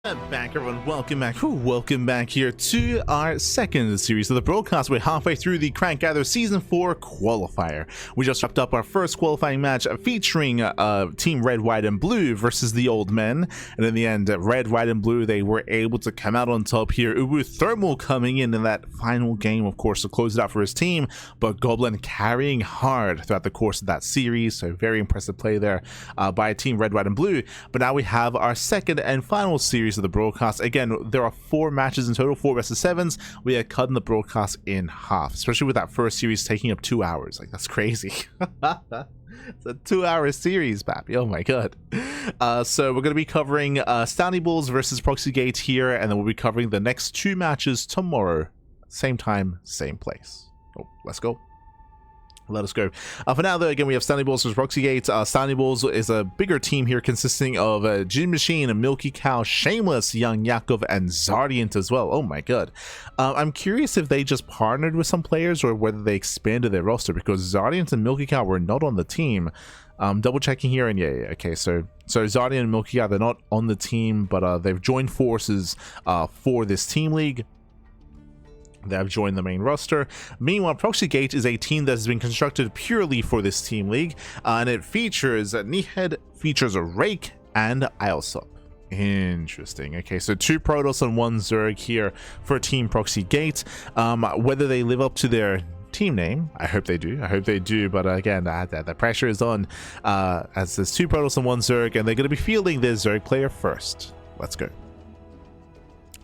Back everyone, welcome back here to our second series of the broadcast. We're halfway through the Crank Gather Season 4 Qualifier. We just wrapped up our first qualifying match featuring Team Red, White, and Blue versus the Old Men. And in the end, Red, White, and Blue, they were able to come out on top here. Ubu Thermal coming in that final game, of course, to close it out for his team. But Goblin carrying hard throughout the course of that series. So very impressive play there by Team Red, White, and Blue. But now we have our second and final series of the broadcast. Again, there are 4 matches in total, 4 best of 7s. We are cutting the broadcast in half, especially with that first series taking up 2 hours. Like, that's crazy. It's a 2-hour series, pappy. Oh my god. So we're going to be covering StalnieBalls versus Proxy here, and then we'll be covering the next 2 matches tomorrow. Same time, same place. Oh, let's go. Let us go. For now, though, again, we have StalnieBalls versus Proxy. StalnieBalls is a bigger team here consisting of GgMaChine, MilkiCow, Shameless, Young Yakov, and ZaRDieNT as well. Oh my god. I'm curious if they just partnered with some players or whether they expanded their roster, because ZaRDieNT and MilkiCow were not on the team. Double checking here, and yeah, okay, so ZaRDieNT and MilkiCow, they're not on the team, but they've joined forces for this team league. They have joined the main roster. Meanwhile, Proxy is a team that has been constructed purely for this team league, and it features Nihed, features a Rake, and Iosup. Interesting. Okay, so 2 Protoss and 1 Zerg here for Team Proxy. Whether they live up to their team name, I hope they do, but again, the pressure is on, as there's 2 Protoss and 1 Zerg, and they're going to be fielding their Zerg player first. Let's go.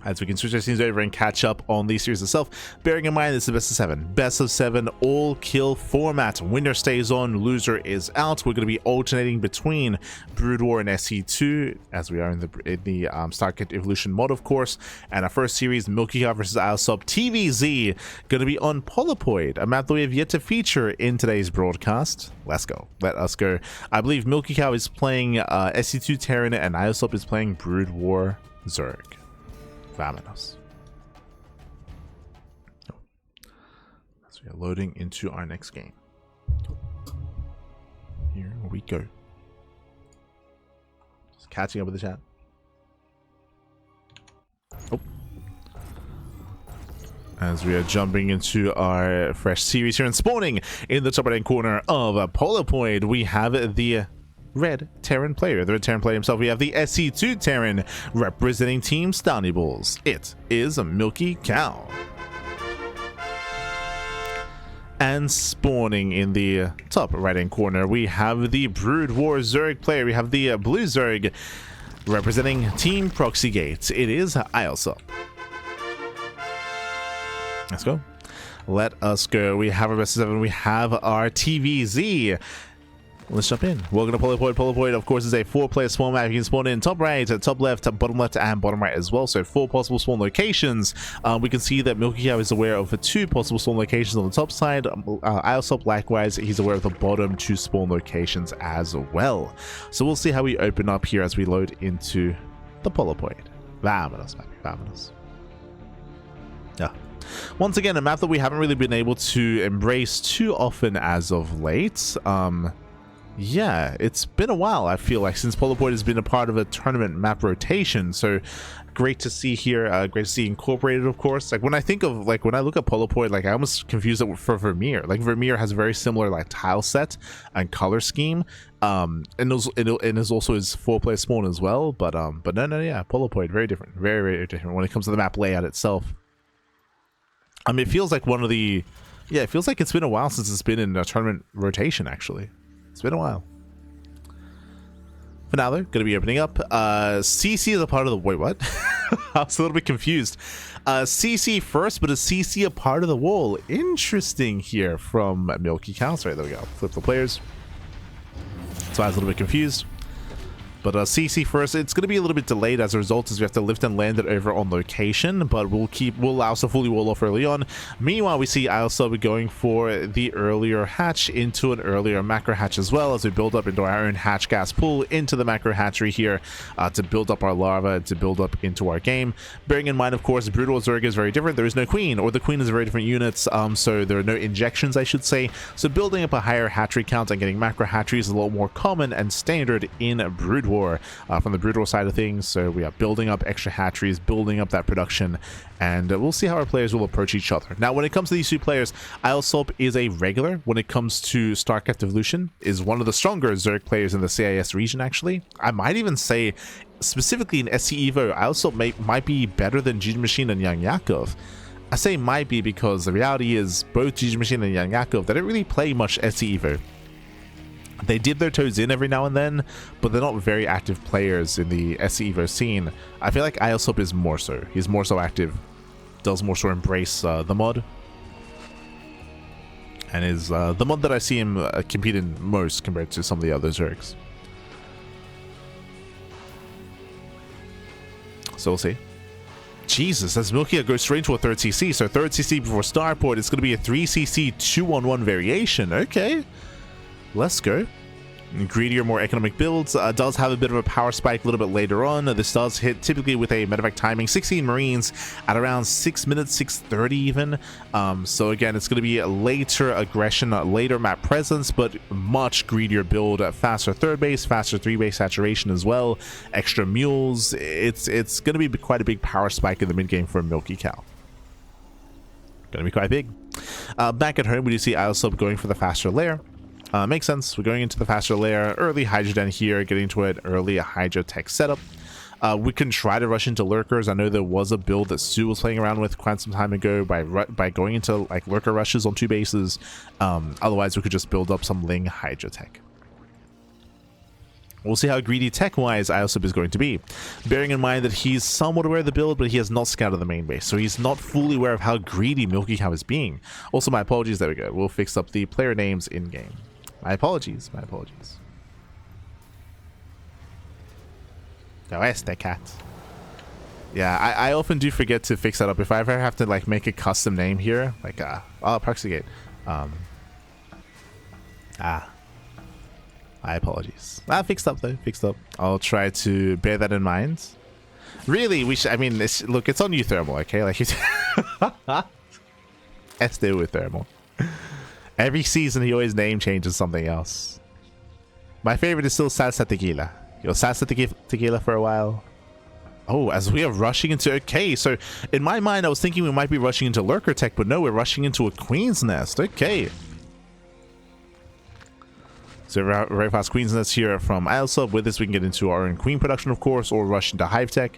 As we can switch our teams over and catch up on the series itself, bearing in mind this is best of 7 all kill format. Winner stays on, loser is out. We're going to be alternating between Brood War and SE2 as we are in the Starkit Evolution mod, of course. And our first series, MilkiCow versus Iosup TVZ, going to be on Polypoid, a map that we have yet to feature in today's broadcast. Let's go. Let us go. I believe MilkiCow is playing SE2 Terran and Iosup is playing Brood War Zerg. Vámonos. So we are loading into our next game. Here we go. Just catching up with the chat. Oh. As we are jumping into our fresh series here and spawning in the top right hand corner of Polypoid, we have the Red Terran player. The Red Terran player himself. We have the SE2 Terran representing Team StalnieBalls. It is MilkiCow. And spawning in the top right hand corner, we have the Brood War Zerg player. We have the Blue Zerg representing Team Proxy. It is Iosup. Let's go. Let us go. We have our best of 7. We have our TVZ. Let's jump in. Welcome to Polypoid. Polypoid, of course, is a 4-player spawn map. You can spawn in top right, top left, bottom left, and bottom right as well. So 4 possible spawn locations. We can see that MilkiCow is aware of the 2 possible spawn locations on the top side. Iosup, likewise, he's aware of the bottom 2 spawn locations as well. So we'll see how we open up here as we load into the Polypoid. Vámonos, baby. Vámonos. Yeah. Once again, a map that we haven't really been able to embrace too often as of late. Yeah, it's been a while, I feel like, since Polypoid has been a part of a tournament map rotation. So great to see here, great to see incorporated, of course. Like when I think of, like when I look at Polypoid, like I almost confuse it for Vermeer. Like Vermeer has a very similar like tile set and color scheme, and it is also his 4-player spawn as well. But no, yeah, Polypoid very different, very different when it comes to the map layout itself. I mean, it feels like it feels like it's been a while since it's been in a tournament rotation. Actually, it's been a while. For now, though, going to be opening up. CC is a part of the... Wait, what? I was a little bit confused. CC first, but is CC a part of the wall? Interesting here from MilkiCow. Sorry, there we go. Flip the players. So I was a little bit confused. But CC first, it's going to be a little bit delayed as a result, as we have to lift and land it over on location, but we'll allow us to fully wall off early on. Meanwhile, we see Iosup going for the earlier hatch into an earlier macro hatch as well, as we build up into our own hatch gas pool into the macro hatchery here to build up our larva, to build up into our game. Bearing in mind, of course, Brutal Zerg is very different. There is no queen, or the queen is a very different unit, so there are no injections, I should say. So building up a higher hatchery count and getting macro hatcheries is a lot more common and standard in Brood War, from the Brood War side of things. So we are building up extra hatcheries, building up that production, and we'll see how our players will approach each other. Now, when it comes to these two players, Iosup is a regular. When it comes to StarCraft Evolution, is one of the stronger Zerg players in the CIS region, actually. I might even say, specifically in SC Evo, Iosup might be better than GgMaChine and Young Yakov. I say might be because the reality is both GgMaChine and Young Yakov, they don't really play much SC Evo. They dip their toes in every now and then, but they're not very active players in the SC Evo scene. I feel like Iosup is more so. He's more so active, does more so embrace the mod, and is the mod that I see him compete in most compared to some of the other Zergs. So we'll see. Jesus, as MilkiCow goes straight into a 3rd CC, so 3rd CC before Starport, it's going to be a 3cc 2-on-1 variation. Okay. Let's go. Greedier, more economic builds. Does have a bit of a power spike a little bit later on. This does hit typically with a medevac timing 16 Marines at around 6 minutes, 6:30 even. So again, it's going to be a later aggression, later map presence, but much greedier build. Faster 3rd base, faster 3 base saturation as well. Extra mules. It's going to be quite a big power spike in the mid game for MilkiCow. Going to be quite big. Back at home, we do see Iosup going for the faster layer. Makes sense. We're going into the faster layer, early Hydra Den here, getting to it early, a Hydra tech setup. We can try to rush into lurkers. I know there was a build that Stu was playing around with quite some time ago by going into like lurker rushes on 2 bases. Otherwise, we could just build up some Ling Hydra tech. We'll see how greedy tech-wise Iosup is going to be, bearing in mind that he's somewhat aware of the build, but he has not scouted the main base, so he's not fully aware of how greedy MilkiCow is being. Also, my apologies. There we go. We'll fix up the player names in-game. My apologies. My apologies. No, este cat. Yeah, I often do forget to fix that up. If I ever have to like make a custom name here, like Proxy gate. My apologies. Fixed up though. Fixed up. I'll try to bear that in mind. Really, we should. I mean, look, it's on you, Thermal. Okay, like you. Este with Thermal. Every season, he always name changes something else. My favorite is still Salsa Tequila. Yo, Salsa Tequila for a while. Oh, as we are rushing into... Okay, so in my mind, I was thinking we might be rushing into Lurker Tech, but no, we're rushing into a Queen's Nest. Okay. So very fast Queen's Nest here from Iosup. With this, we can get into our own Queen production, of course, or rush into Hive Tech.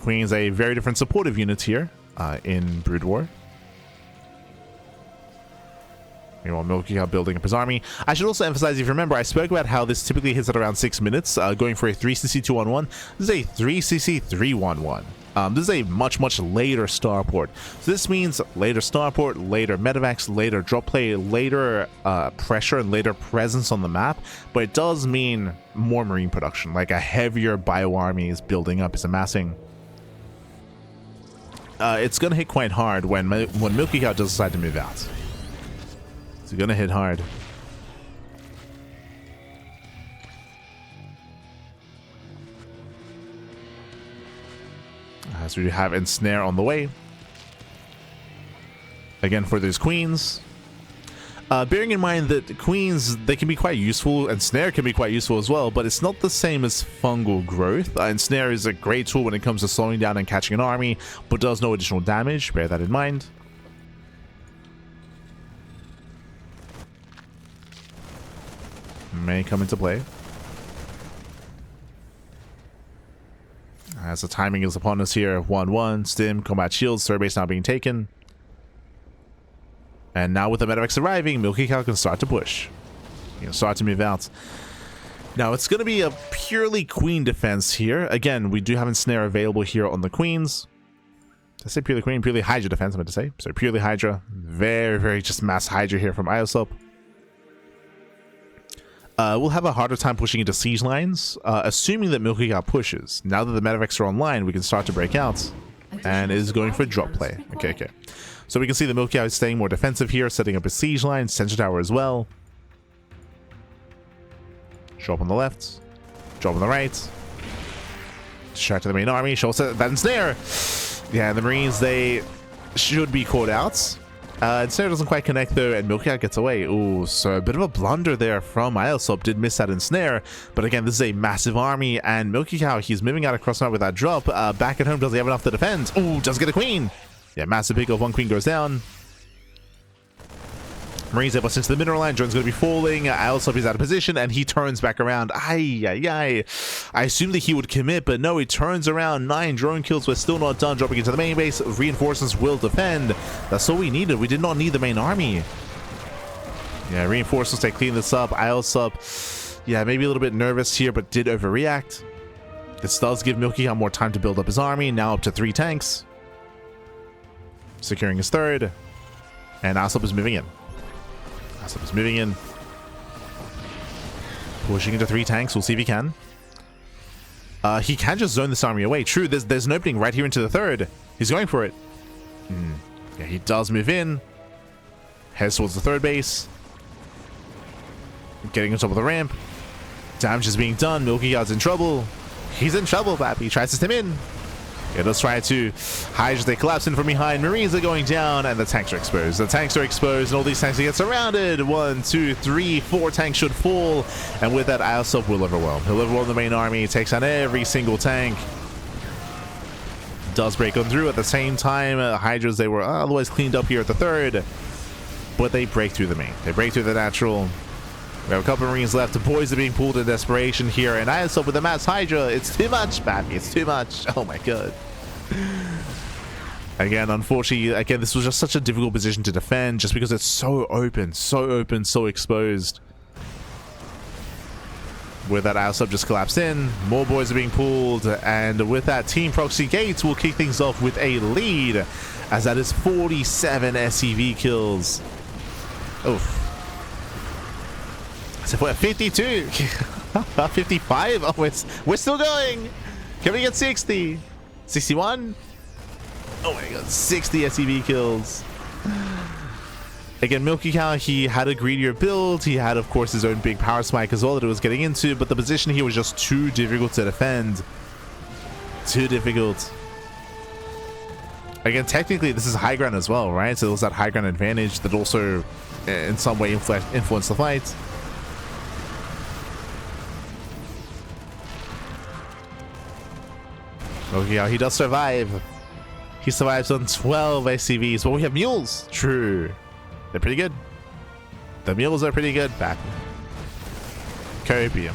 Queen's a very different supportive unit here. In Brood War. Meanwhile, MilkiCow building up his army. I should also emphasize, if you remember, I spoke about how this typically hits at around 6 minutes, going for a 3cc 2-on-1. This is a 3cc 3-1-1. This is a much later starport. So this means later starport, later medevacs, later drop play, later pressure, and later presence on the map. But it does mean more marine production, like a heavier bio army is building up, is amassing. It's gonna hit quite hard when MilkiCow does decide to move out. It's gonna hit hard. As we have Ensnare on the way. Again for those queens. Bearing in mind that queens, they can be quite useful, and snare can be quite useful as well, but it's not the same as fungal growth. And snare is a great tool when it comes to slowing down and catching an army, but does no additional damage. Bear that in mind. May come into play. As the timing is upon us here, 1-1, stim, combat shields, 3rd base now being taken. And now with the medevacs arriving, MilkiCow can start to push. You know, start to move out. Now it's going to be a purely queen defense here. Again, we do have Ensnare available here on the queens. Did I say purely queen? Purely Hydra defense, I meant to say. So purely Hydra. Very just mass Hydra here from Iosup. We'll have a harder time pushing into siege lines, assuming that MilkiCow pushes. Now that the medevacs are online, we can start to break out. And is going for drop play. Okay. So we can see the MilkiCow is staying more defensive here, setting up a siege line, sensor tower as well. Show up on the left, drop on the right. Distract to the main army, show us that Ensnare. Yeah, the Marines, they should be caught out. Ensnare doesn't quite connect though, and MilkiCow gets away. Ooh, so a bit of a blunder there from Iosup. Did miss that Ensnare, but again, this is a massive army, and MilkiCow, he's moving out across the map with that drop. Back at home, does he have enough to defend? Ooh, does get a queen. Yeah, massive pick off. One queen goes down. Marines able into the mineral line. Drone's going to be falling. Iosup is out of position, and he turns back around. I assumed that he would commit, but no, he turns around. 9 drone kills. We're still not done. Dropping into the main base. Reinforcements will defend. That's all we needed. We did not need the main army. Yeah, reinforcements, they clean this up. Iosup, yeah, maybe a little bit nervous here, but did overreact. This does give MilkiCow more time to build up his army. Now up to 3 tanks. Securing his 3rd. And Iosup is moving in. Iosup is moving in. Pushing into 3 tanks. We'll see if he can. He can just zone this army away. True, there's an opening right here into the 3rd. He's going for it. Yeah, he does move in. Heads towards the 3rd base. Getting on top of the ramp. Damage is being done. MilkiCow's in trouble. He's in trouble, Bap. He tries to stem in. Yeah, let's try to Hydras. They collapse in from behind. Marines are going down, and the tanks are exposed. The tanks are exposed, and all these tanks get surrounded. 1, 2, 3, 4 tanks should fall, and with that, Iosup will overwhelm. He'll overwhelm the main army. He takes on every single tank. Does break on through at the same time. Hydras, they were otherwise cleaned up here at the 3rd, but they break through the main. They break through the natural. We have a couple of Marines left. The boys are being pulled in desperation here, and Iosup with the mass Hydra. It's too much, Bappy. It's too much. Oh my god. Again, unfortunately, this was just such a difficult position to defend, just because it's so open, so exposed. With that, Iosup just collapsed in. More boys are being pulled, and with that, Team Proxy Gates will kick things off with a lead, as that is 47 SCV kills. Oof. So we're at 52. 55. Oh, we're still going. Can we get 60? 61? Oh my god, 60 SCV kills. Again, MilkiCow, he had a greedier build. He had, of course, his own big power spike as well that it was getting into, but the position here was just too difficult to defend. Too difficult. Again, technically, this is high ground as well, right? So there was that high ground advantage that also, in some way, influenced the fight. MilkiCow, he does survive. He survives on 12 SCVs, but we have mules. True. They're pretty good. The mules are pretty good. Back. Copium.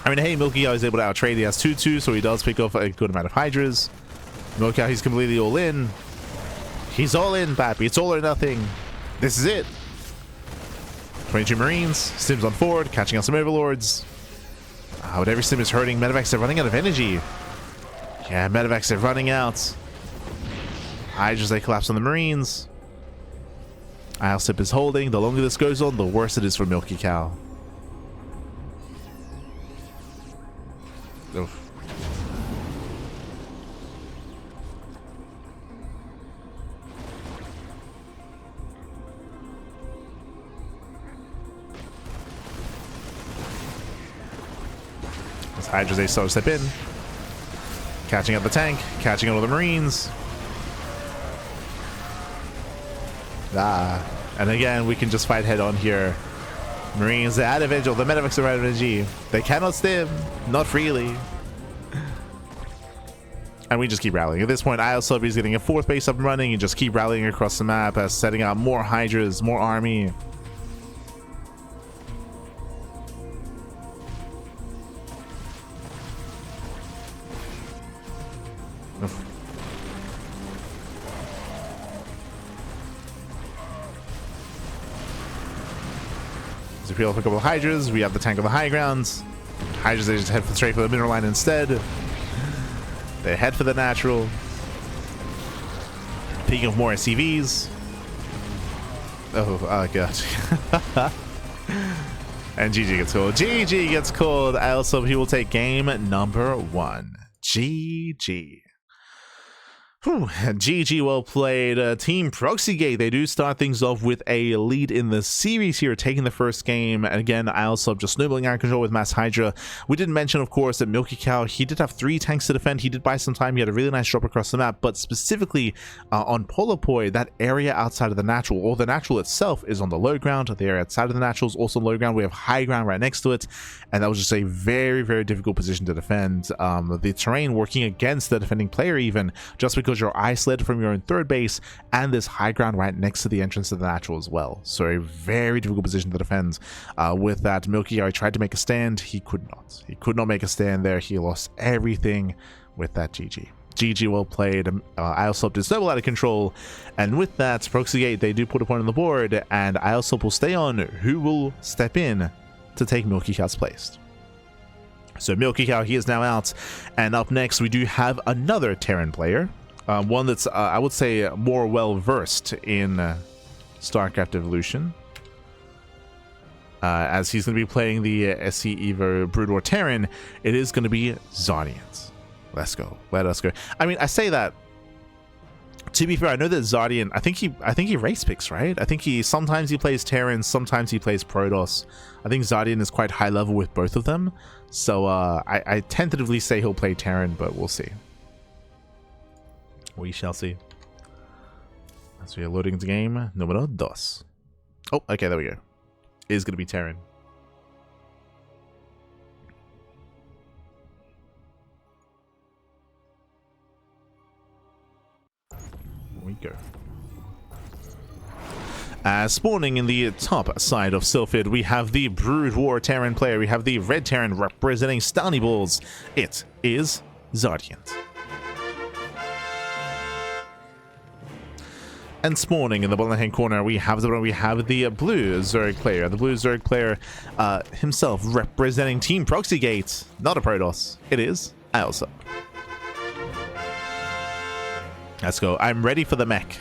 I mean, hey, MilkiCow is able to outtrade. He has 2-2, so he does pick off a good amount of Hydras. MilkiCow, he's completely all in. He's all in, Bappy. It's all or nothing. This is it. 22 Marines. Stims on forward, catching out some Overlords. But every stim is hurting. Medevacs are running out of energy. Yeah, Medevacs are running out. Hydras, they collapse on the Marines. Iosup is holding. The longer this goes on, the worse it is for MilkiCow. Oof. As Hydras, they start to step in. Catching out the tank. Catching out all the Marines. And again, we can just fight head on here. Marines, they're out of vigil. The Medevacs are out of energy. They cannot stim. Not freely. And we just keep rallying. At this point, Iosup is getting a 4th base up and running and just keep rallying across the map, setting out more Hydras, more army. So we peel off a couple of Hydras. We have the tank on the high grounds. Hydras, they just head straight for the mineral line instead. They head for the natural. Peeking of more SCVs. Oh god. And GG gets called. GG gets called. Also, he will take game number 1. GG. Whew, GG, well played. Team Proxygate, they do start things off with a lead in the series here, taking the first game. And again, Iosup just snowballing out of control with Mass Hydra. We didn't mention, of course, that MilkiCow, he did have 3 tanks to defend. He did buy some time. He had a really nice drop across the map. But specifically on Polopoi, that area outside of the natural, or the natural itself, is on the low ground. The area outside of the natural is also low ground. We have high ground right next to it. And that was just a very, very difficult position to defend. The terrain working against the defending player even, just because you're isolated from your own third base, and this high ground right next to the entrance to the natural as well. So a very difficult position to defend. With that, MilkiCow tried to make a stand. He could not. He could not make a stand there. He lost everything with that GG. GG, well played. Iosup did snowball out of control, and with that, Proxygate, they do put a point on the board, and Iosup will stay on. Who will step in to take MilkiCow's place? So MilkiCow, he is now out, and up next we do have another Terran player, one that's I would say more well versed in StarCraft Evolution, as he's going to be playing the SC Evo Brood War Terran. It is going to be ZaRDieNT. Let's go, let us go. I mean, I say that, to be fair, I know that ZaRDieNT, I think he race picks, right? I think sometimes he plays Terran, sometimes he plays Protoss. I think ZaRDieNT is quite high level with both of them. So I tentatively say he'll play Terran, but we'll see. We shall see. As we are loading the game, número 2. Oh, okay, there we go. It is going to be Terran. We go. Spawning in the top side of Sylphid, we have the Brood War Terran player. We have the Red Terran representing StalnieBalls. It is ZaRDieNT. And spawning in the bottom hand corner, we have the blue Zerg player. The blue Zerg player himself representing Team Proxygate. Not a Protoss. It is Iosup. Let's go. I'm ready for the mech.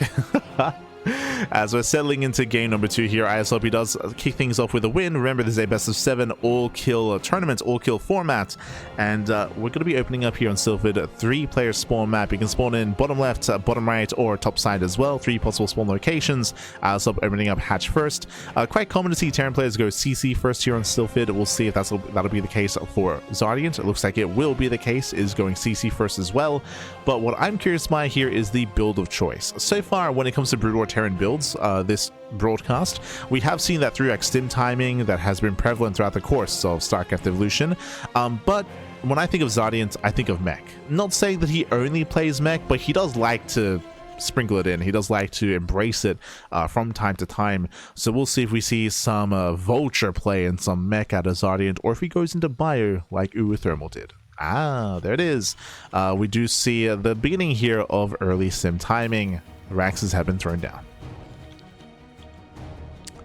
As we're settling into game number 2 here, Iosup, he does kick things off with a win. Remember, this is a best of 7 all-kill tournament, all-kill format, and we're going to be opening up here on Sylphid a 3-player spawn map. You can spawn in bottom left, bottom right, or top side as well. 3 possible spawn locations. Iosup opening up hatch first. Quite common to see Terran players go CC first here on Sylphid. We'll see if that'll be the case for ZaRDieNT. It looks like it will be the case, is going CC first as well. But what I'm curious by here is the build of choice. So far, when it comes to Brood War Terran builds, this broadcast, we have seen that 3x stim timing that has been prevalent throughout the course of StarCraft Evolution. But when I think of ZaRDieNT, I think of mech. Not saying that he only plays mech, but he does like to sprinkle it in. He does like to embrace it from time to time. So we'll see if we see some vulture play and some mech out of ZaRDieNT, or if he goes into bio like Thermal did. Ah, there it is. We do see the beginning here of early sim timing. Raxes have been thrown down.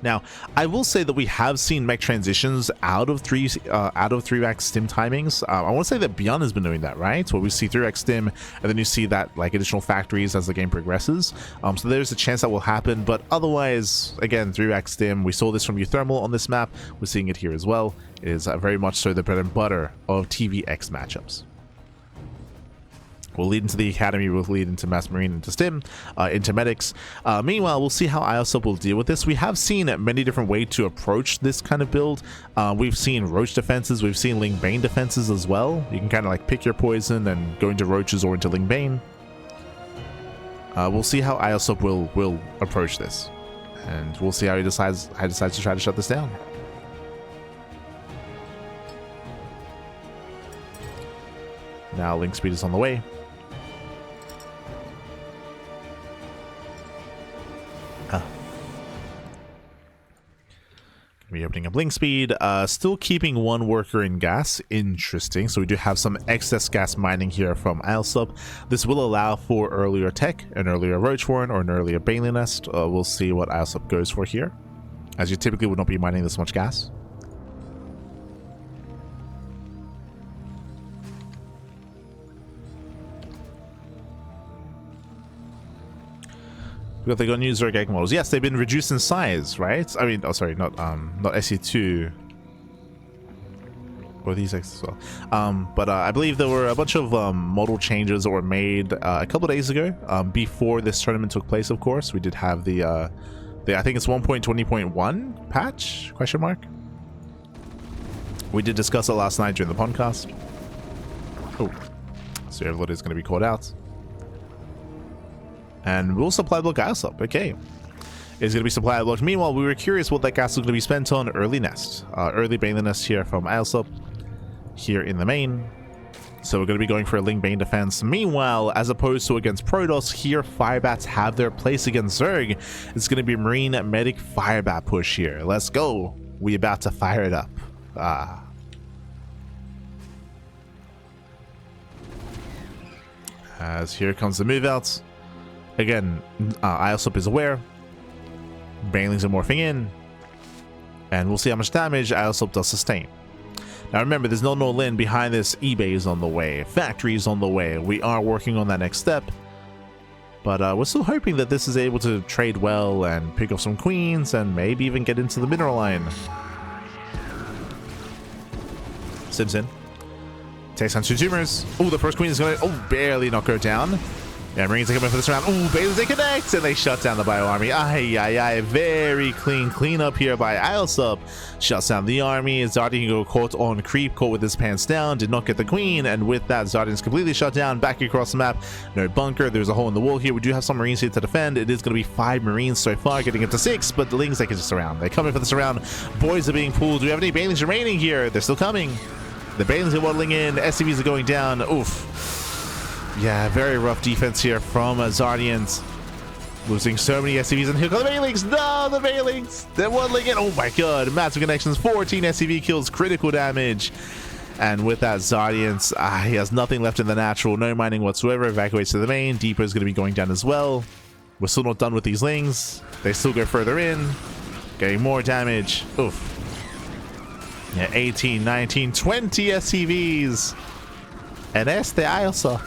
Now, I will say that we have seen mech transitions out of 3x stim timings. I want to say that Beyond has been doing that, right? Where we see 3x stim, and then you see that like additional factories as the game progresses. So there's a chance that will happen, but otherwise, again, 3x stim. We saw this from Thermal on this map. We're seeing it here as well. It is very much so the bread and butter of TVX matchups. We'll lead into the Academy, we'll lead into Mass Marine, into Stim, into Medics. Meanwhile, we'll see how Iosup will deal with this. We have seen many different ways to approach this kind of build. We've seen Roach defenses, we've seen Ling Bane defenses as well. You can kind of like pick your poison and go into Roaches or into Ling Bane. We'll see how Iosup will approach this. And we'll see how he decides to try to shut this down. Now Link Speed is on the way. Be opening up Link Speed, still keeping 1 worker in gas. Interesting. So we do have some excess gas mining here from Iosup. This will allow for earlier tech, an earlier Roach Warren, or an earlier Baneling Nest. We'll see what Iosup goes for here, as you typically would not be mining this much gas. Because they got new Zerg models. Yes, they've been reduced in size, right? I mean, oh sorry, not SE2. Or these X as well. But I believe there were a bunch of model changes that were made a couple days ago. Before this tournament took place, of course. We did have the I think it's 1.20.1 patch, question mark. We did discuss it last night during the podcast. Oh, so everybody's going to be called out. And we'll supply block Iosup. Okay. It's going to be supply blocked. Meanwhile, we were curious what that gas was going to be spent on. Early nest. Early Bane nest here from Iosup. Here in the main. So we're going to be going for a Ling Bane defense. Meanwhile, as opposed to against Protoss, here Firebats have their place against Zerg. It's going to be Marine Medic Firebat push here. Let's go. We about to fire it up. As here comes the move outs. Again, Iosup is aware. Banelings are morphing in. And we'll see how much damage Iosup does sustain. Now remember, there's no Lin behind this. eBay is on the way. Factory is on the way. We are working on that next step. But we're still hoping that this is able to trade well and pick up some queens and maybe even get into the mineral line. Simpson. Takes on 2 tumors. Oh, the first queen is going to... Oh, barely knock her down. Yeah, Marines are coming for this round. Ooh, Bailers, they connect, and they shut down the Bio Army. Ay, ay, ay. Very clean up here by Iosup. Shuts down the army. ZaRDieNT go caught on creep, caught with his pants down, did not get the queen, and with that, ZaRDieNT is completely shut down. Back across the map. No bunker. There's a hole in the wall here. We do have some Marines here to defend. It is going to be 5 Marines so far, getting into 6, but the Lings, they can just surround. They come in for the surround. Boys are being pulled. Do we have any Banelings remaining here? They're still coming. The Banelings are waddling in. SCVs are going down. Oof. Yeah, very rough defense here from ZaRDieNT. Losing so many SCVs, and here come the Banelings. No, the Banelings. They're waddling in. Oh my god. Massive connections. 14 SCV kills. Critical damage. And with that, ZaRDieNT, he has nothing left in the natural. No mining whatsoever. Evacuates to the main. Depot is going to be going down as well. We're still not done with these Lings. They still go further in. Getting more damage. Oof. Yeah, 18, 19, 20 SCVs. And that's the Iosup.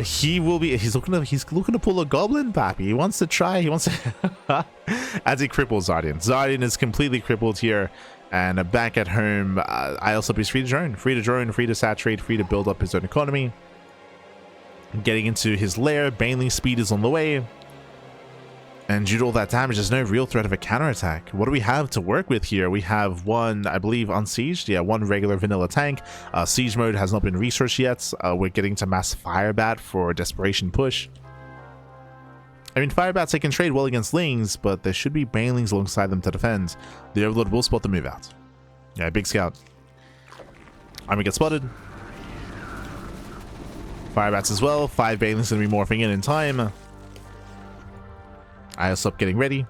He will be. He's looking to pull a goblin, pappy. He wants to try. He wants to. As he cripples ZaRDieNT. ZaRDieNT is completely crippled here, and back at home, Iosup is free to drone, free to saturate, free to build up his own economy. Getting into his lair, Baneling speed is on the way. And due to all that damage, there's no real threat of a counterattack. What do we have to work with here? We have one, I believe, unsieged. Yeah, one regular vanilla tank. Siege mode has not been researched yet. We're getting to mass Firebat for a desperation push. I mean, Firebats, they can trade well against Lings, but there should be Banelings alongside them to defend. The Overlord will spot the move out. Yeah, big scout. Army gets spotted. Firebats as well. 5 Banelings going to be morphing in time. Iosup getting ready.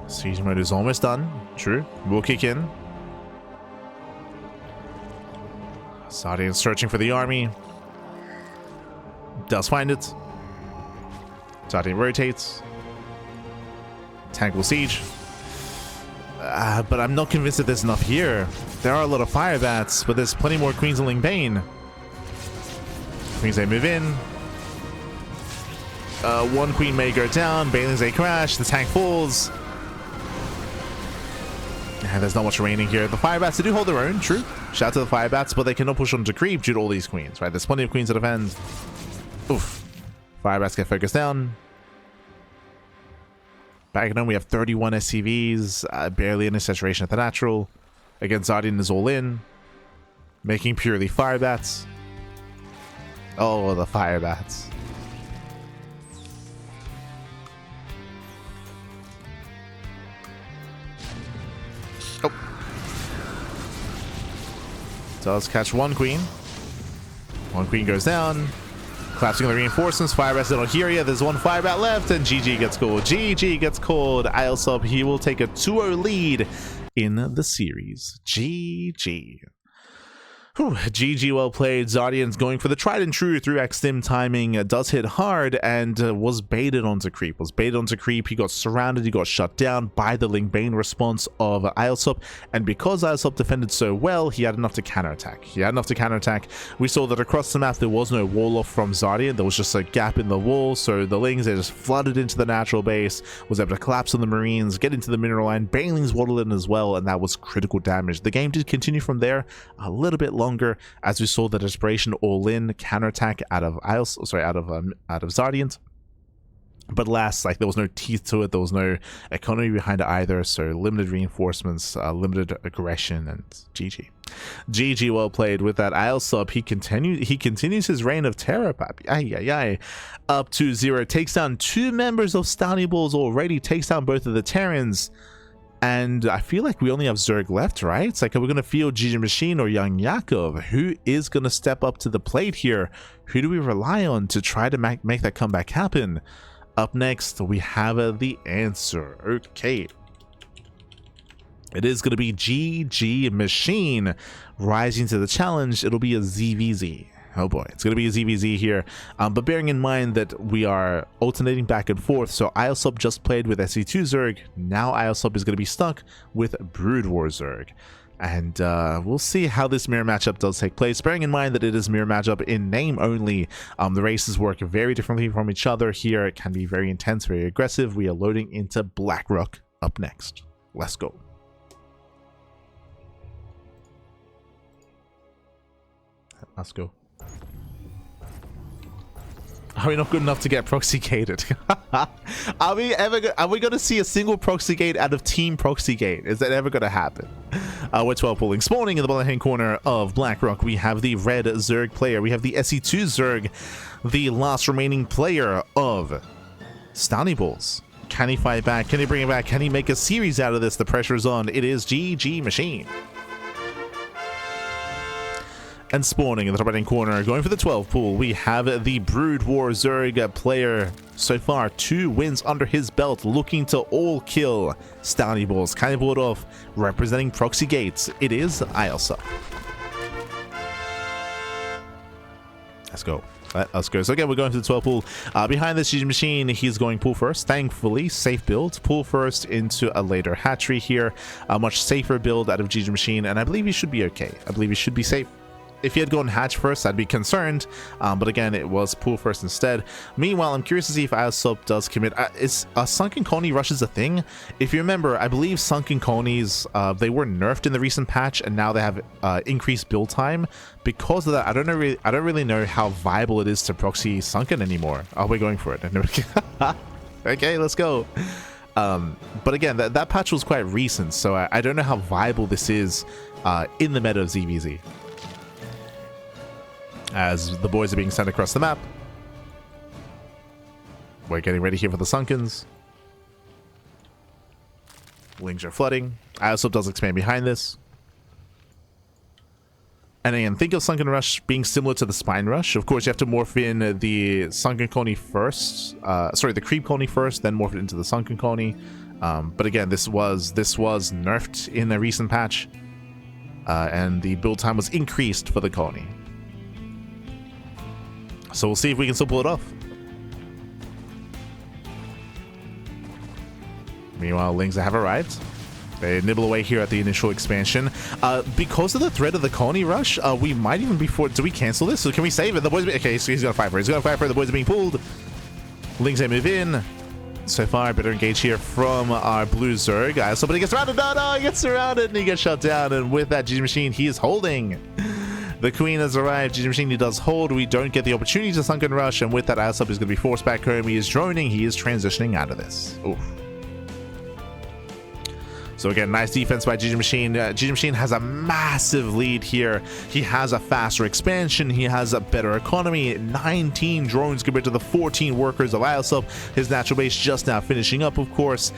Siege mode is almost done. True. We'll kick in. ZaRDieNT searching for the army. Does find it. ZaRDieNT rotates. Tank will siege. But I'm not convinced that there's enough here. There are a lot of Firebats, but there's plenty more Queens and Ling Bane. Queens, they move in. One Queen may go down. Banelings, they crash. The tank falls. And there's not much remaining here. The Firebats, they do hold their own, true. Shout out to the Firebats, but they cannot push on to creep due to all these Queens, right? There's plenty of Queens to defend. Oof. Firebats get focused down. Back at home, we have 31 SCVs, barely any saturation at the natural. Again, ZaRDieNT is all in, making purely Firebats. Oh, the Firebats. Oh. Does catch one Queen. One Queen goes down. Collapsing on the reinforcements. Firebats don't hear you. There's one Firebat left, and GG gets called. GG gets called. Iosup, he will take a 2-0 lead in the series. GG. Whew, GG, well played. ZaRDieNT going for the tried and true 3x stim timing, does hit hard and was baited onto creep. He got surrounded, he got shut down by the Ling Bane response of Iosup, and because Iosup defended so well, he had enough to counterattack. We saw that across the map there was no wall off from ZaRDieNT, there was just a gap in the wall, so the Lings, they just flooded into the natural base, was able to collapse on the Marines, get into the mineral line. Banelings waddled in as well, and that was critical damage. The game did continue from there a little bit longer, as we saw the desperation all-in counterattack out of ZaRDieNT. But alas, like, there was no teeth to it, there was no economy behind it either, so limited reinforcements, limited aggression, and GG, well played. With that Iosup, he continues his reign of terror, papi. Up to 0, takes down 2 members of StalnieBalls already, takes down both of the Terrans. And I feel like we only have Zerg left, right? It's like, are we going to field GgMaChine or Young Yakov? Who is going to step up to the plate here? Who do we rely on to try to make that comeback happen? Up next, we have the answer. Okay. It is going to be GgMaChine rising to the challenge. It'll be a ZVZ. Oh boy, it's going to be a ZVZ here, but bearing in mind that we are alternating back and forth, so Iosup just played with SE2 Zerg, now Iosup is going to be stuck with Brood War Zerg, and we'll see how this mirror matchup does take place, bearing in mind that it is mirror matchup in name only. The races work very differently from each other here. It can be very intense, very aggressive. We are loading into Blackrock up next. Let's go. Let's go. Are we not good enough to get proxy gated? Are we going to see a single proxy gate out of team proxy gate? Is that ever going to happen? We're 12 pulling. Spawning in the bottom hand corner of Blackrock, we have the red Zerg player. We have the SE2 Zerg, the last remaining player of StalnieBalls. Can he fight back? Can he bring it back? Can he make a series out of this? The pressure is on. It is GgMaChine. And spawning in the top right hand corner, going for the 12 pool, we have the Brood War Zerg player. So far, 2 wins under his belt, looking to all kill StalnieBalls. Kind of bought off, representing proxy gates. It is Iosup. Let's go. Let's go. So again, we're going to the 12 pool. Behind this GgMaChine, he's going pool first. Thankfully, safe build. Pool first into a later hatchery here. A much safer build out of GgMaChine, and I believe he should be okay. I believe he should be safe. If he had gone hatch first, I'd be concerned, but again, it was pool first instead. Meanwhile, I'm curious to see if Iosup does commit. Is sunken colony rushes a thing? If you remember, I believe sunken colonies, they were nerfed in the recent patch, and now they have increased build time. Because of that, I don't really know how viable it is to proxy sunken anymore. Oh, we're going for it. Okay, let's go. But again, that patch was quite recent, so I don't know how viable this is in the meta of ZVZ. As the boys are being sent across the map, we're getting ready here for the Sunkens. Lings are flooding. Iosup does expand behind this. And again, think of Sunken Rush being similar to the Spine Rush. Of course, you have to morph in the Sunken Colony first. The Creep Colony first, then morph it into the Sunken Colony. But again, this was nerfed in a recent patch. And the build time was increased for the colony. So we'll see if we can still pull it off. Meanwhile, Lings have arrived. They nibble away here at the initial expansion. Because of the threat of the colony rush, we might even be forced. Do we cancel this? So can we save it? The boys. Okay, so he's gonna fight for it. He's gonna fight for it. The boys are being pulled. Lings, they move in. So far, better engage here from our blue Zerg. Somebody gets surrounded. No, he gets surrounded and he gets shut down. And with that, GgMaChine, he is holding. The Queen has arrived. GgMaChine does hold. We don't get the opportunity to Sunken Rush, and with that, Iosup is going to be forced back home. He is droning. He is transitioning out of this. Oof. So again, nice defense by GgMaChine. GgMaChine has a massive lead here. He has a faster expansion. He has a better economy. 19 drones compared to the 14 workers of Iosup. His natural base just now finishing up, of course.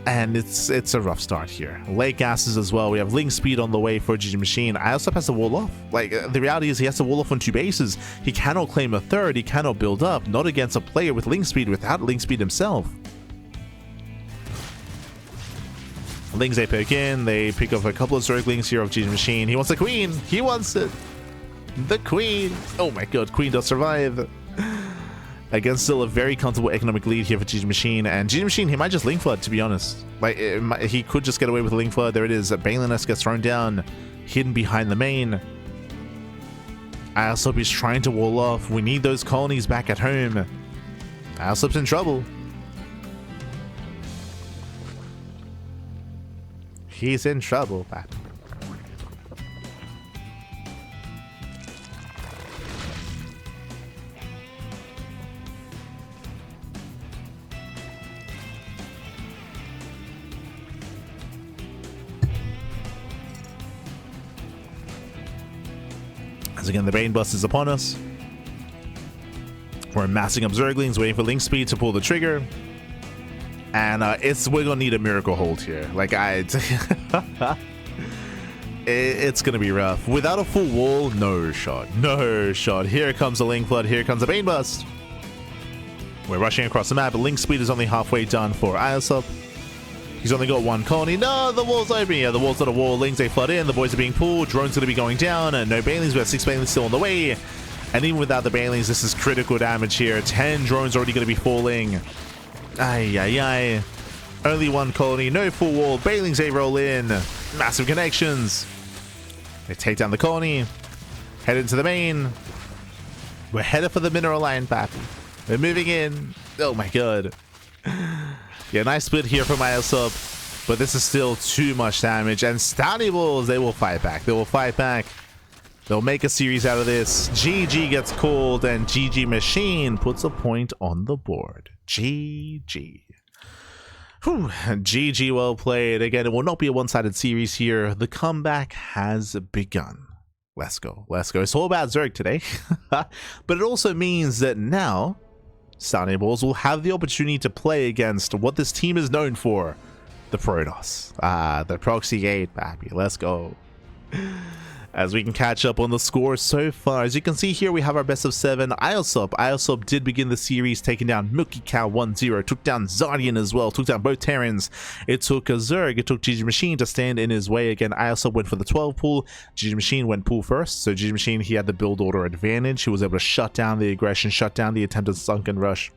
And it's a rough start here. Late gases as well. We have Ling speed on the way for GgMaChine. Iosup has to wall off. Like, the reality is he has to wall off on 2 bases. He cannot claim a third. He cannot build up. Not against a player with Ling speed without Ling speed himself. Lings, they pick in. They pick up a couple of Zerglings here of GgMaChine. He wants the Queen. He wants it. The Queen. Oh my god, Queen does survive. Again, still a very comfortable economic lead here for GgMaChine. And GgMaChine, he might just Link Flood, to be honest. Like, he could just get away with a Link Flood. There it is. Baliness gets thrown down, hidden behind the main. Iosup is trying to wall off. We need those colonies back at home. Iosup's in trouble. He's in trouble, Pat. As again, the Bane Bust is upon us. We're massing up Zerglings, waiting for Link Speed to pull the trigger. And we're gonna need a miracle hold here. Like, it's gonna be rough. Without a full wall, no shot. No shot. Here comes the Link Flood, here comes the Bane Bust. We're rushing across the map, but Link Speed is only halfway done for Iosup. He's only got one colony. No, the wall's open. Yeah, the wall's not a wall. Lings, they flood in. The boys are being pulled. Drone's going to be going down. And no Banelings. We have 6 Banelings still on the way. And even without the Banelings, this is critical damage here. 10 drones already going to be falling. Ay, ay, ay. Only one colony. No full wall. Banelings, they roll in. Massive connections. They take down the colony. Head into the main. We're headed for the mineral line, pappy. We're moving in. Oh, my God. Yeah, nice split here from Iosup, but this is still too much damage. And StalnieBalls, they will fight back. They will fight back. They'll make a series out of this. GG gets called, and GgMaChine puts a point on the board. GG. Whew. GG, well played. Again, it will not be a one-sided series here. The comeback has begun. Let's go. Let's go. It's all about Zerg today. But it also means that now StalnieBalls will have the opportunity to play against what this team is known for, the Protoss. The Proxy gate, baby. Let's go. As we can catch up on the score so far. As you can see here, we have our best of 7. Iosup did begin the series, taking down MilkiCow 1-0, took down ZaRDieNT as well, took down both Terrans. It took a Zerg, it took GgMaChine to stand in his way. Again, Iosup went for the 12 pool, GgMaChine went pool first, so GgMaChine, he had the build order advantage. He was able to shut down the aggression, shut down the attempted sunken rush,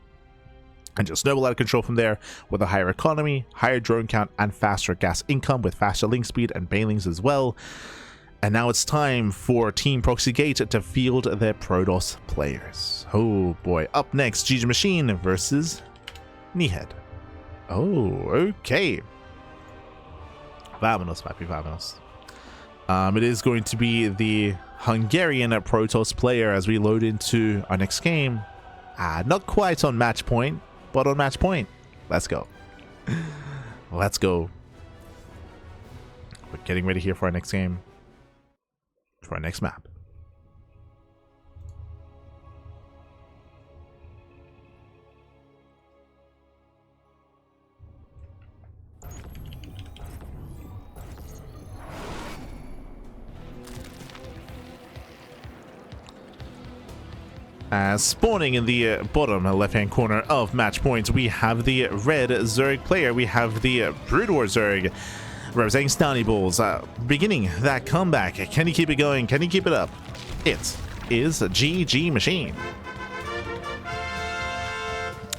and just snowball out of control from there with a higher economy, higher drone count, and faster gas income with faster link speed and Banelings as well. And now it's time for Team Proxy Gate to field their Protoss players. Oh boy. Up next, GgMaChine versus Nihed. Oh, okay. Vamonos, papi, vamonos. It is going to be the Hungarian Protoss player as we load into our next game. Not quite on match point, but on match point. Let's go. Let's go. We're getting ready here for our next game. For our next map. Spawning in the bottom left-hand corner of match points, we have the red Zerg player. We have the Brood War Zerg representing StalnieBalls, beginning that comeback. Can he keep it going? Can he keep it up? It is GgMaChine.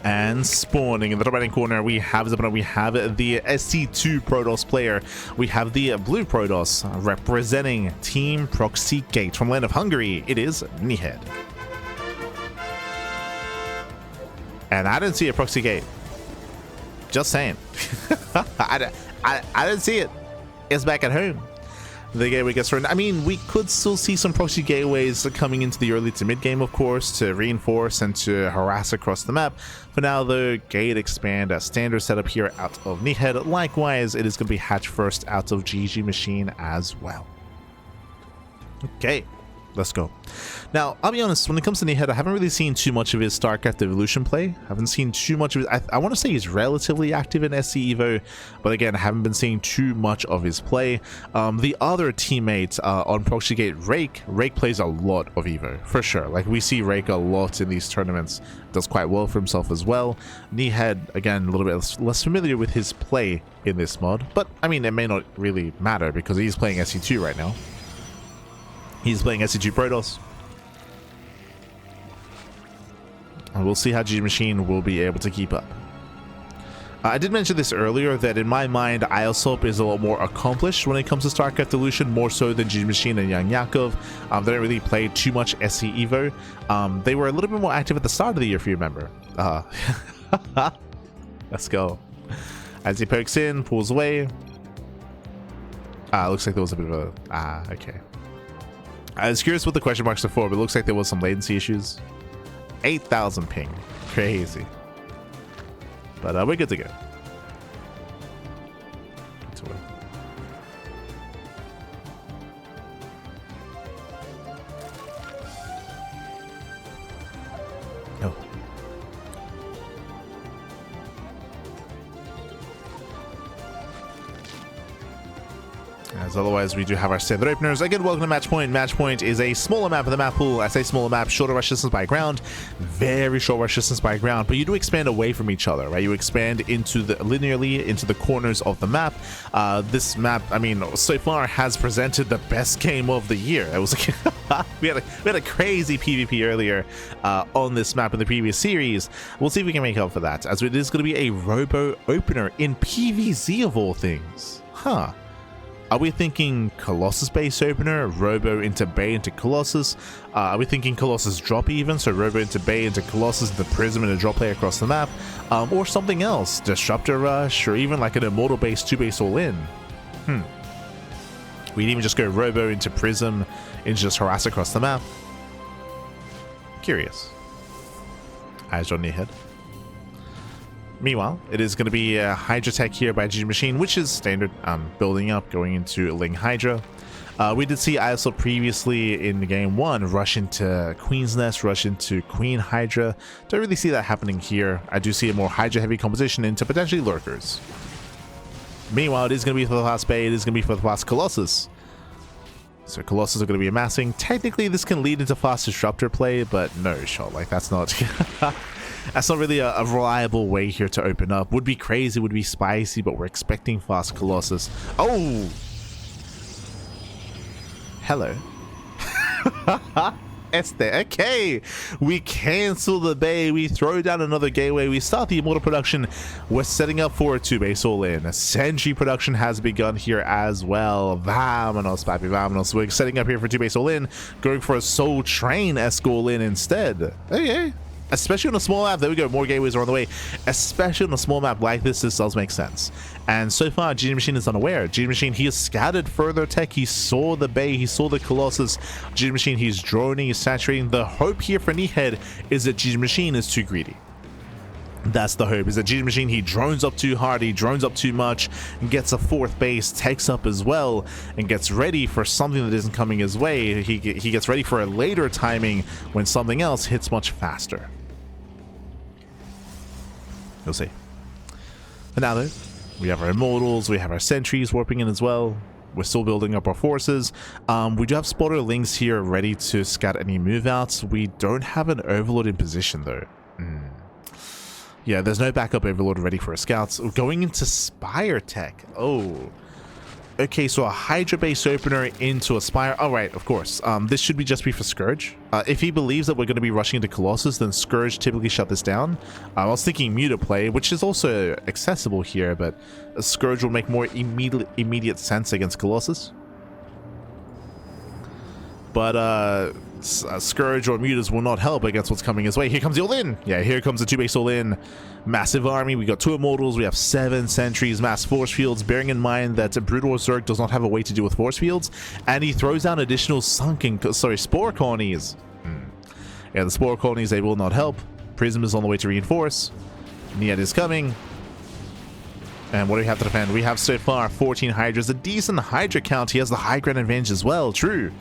And spawning in the top right-hand corner, we have the SC2 Protoss player. We have the blue Protoss representing Team Proxy Gate from land of Hungary. It is Nihed. And I didn't see a Proxy Gate. Just saying. I didn't see it. It's back at home. The gateway gets run. I mean, we could still see some Proxy gateways coming into the early to mid game, of course, to reinforce and to harass across the map. For now, the gate expand as standard setup here out of Nihed. Likewise, it is going to be hatch first out of GgMaChine as well. Okay. Let's go. Now, I'll be honest, when it comes to Nihed, I haven't really seen too much of his StarCraft Evolution play. I haven't seen too much of his... I want to say he's relatively active in SC Evo, but again, I haven't been seeing too much of his play. The other teammate on Proxy Gate, Rake plays a lot of Evo, for sure. Like, we see Rake a lot in these tournaments. Does quite well for himself as well. Nihed, again, a little bit less familiar with his play in this mod, but, I mean, it may not really matter because he's playing SC2 right now. He's playing SC2 Protoss. And we'll see how GgMaChine will be able to keep up. I did mention this earlier that in my mind, Iosup is a lot more accomplished when it comes to StarCraft Dilution, more so than GgMaChine and Young Yakov. They don't really play too much SE Evo. They were a little bit more active at the start of the year, if you remember. Let's go. As he pokes in, pulls away. Looks like there was a bit of a... okay. I was curious what the question marks are for, but it looks like there was some latency issues. 8,000 ping. Crazy. But we're good to go. Oh. As otherwise, we do have our standard openers. Again, welcome to Match Point. Match Point is a smaller map of the map pool. I say smaller map, shorter rush distance by ground, very short rush distance by ground, but you do expand away from each other, right? You expand into the linearly into the corners of the map. This map, I mean, so far has presented the best game of the year. It was like we had a crazy PvP earlier on this map in the previous series. We'll see if we can make up for that, as it is going to be a robo opener in PvZ of all things. Huh. Are we thinking Colossus base opener, Robo into Bay into Colossus? Are we thinking Colossus drop even, so Robo into Bay into Colossus, the Prism and a drop play across the map? Or something else, Disruptor Rush, or even like an Immortal base, 2-base all in? We'd even just go Robo into Prism, and just harass across the map. Curious. Eyes on Nihed. Meanwhile, it is going to be Hydra Tech here by GgMaChine, which is standard building up, going into Ling Hydra. We did see Iosup previously in game 1 rush into Queen's Nest, rush into Queen Hydra. Don't really see that happening here. I do see a more Hydra heavy composition into potentially Lurkers. Meanwhile, it is going to be for the last Bay, it is going to be for the last Colossus. So Colossus are going to be amassing. Technically, this can lead into fast Disruptor play, but no shot. Like, that's not... That's not really a reliable way here to open up. Would be crazy, would be spicy, but we're expecting fast Colossus. Oh! Hello. Este. Okay. We cancel the Bay. We throw down another gateway. We start the Immortal production. We're setting up for a 2-base all-in. A Sentry production has begun here as well. Vamonos, papi, vamonos. We're setting up here for 2-base all-in. Going for a Soul Train-esque all-in instead. Okay. Especially on a small map, there we go, more gateways are on the way. Especially on a small map like this does make sense. And so far, GgMaChine is unaware. GgMaChine, he has scattered further tech. He saw the Bay, he saw the Colossus. GgMaChine, he's droning, he's saturating. The hope here for Nihed is that GgMaChine is too greedy. That's the hope, is that GgMaChine, he drones up too hard, he drones up too much, and gets a 4th base, takes up as well, and gets ready for something that isn't coming his way. He gets ready for a later timing when something else hits much faster. You'll see. But now though, we have our Immortals, we have our Sentries warping in as well. We're still building up our forces. We do have Spotter Lings here ready to scout any move outs. We don't have an Overlord in position though. Yeah, there's no backup Overlord ready for a scouts. Going into Spire Tech. Oh. Okay, so a Hydra base opener into a Spire. All right, of course. This should just be for Scourge. If he believes that we're going to be rushing into Colossus, then Scourge typically shut this down. I was thinking Muta play, which is also accessible here, but Scourge will make more immediate sense against Colossus. But Scourge or Mutas will not help against what's coming his way. Here comes the all-in. Yeah, here comes the 2-base all-in. Massive army. We got 2 Immortals. We have 7 Sentries, mass force fields. Bearing in mind that Brutal Zerg does not have a way to deal with force fields, and he throws down additional spore colonies. Yeah, the spore colonies, they will not help. Prism is on the way to reinforce. Nihed is coming. And what do we have to defend? We have so far 14 Hydras, a decent Hydra count. He has the high ground advantage as well. True.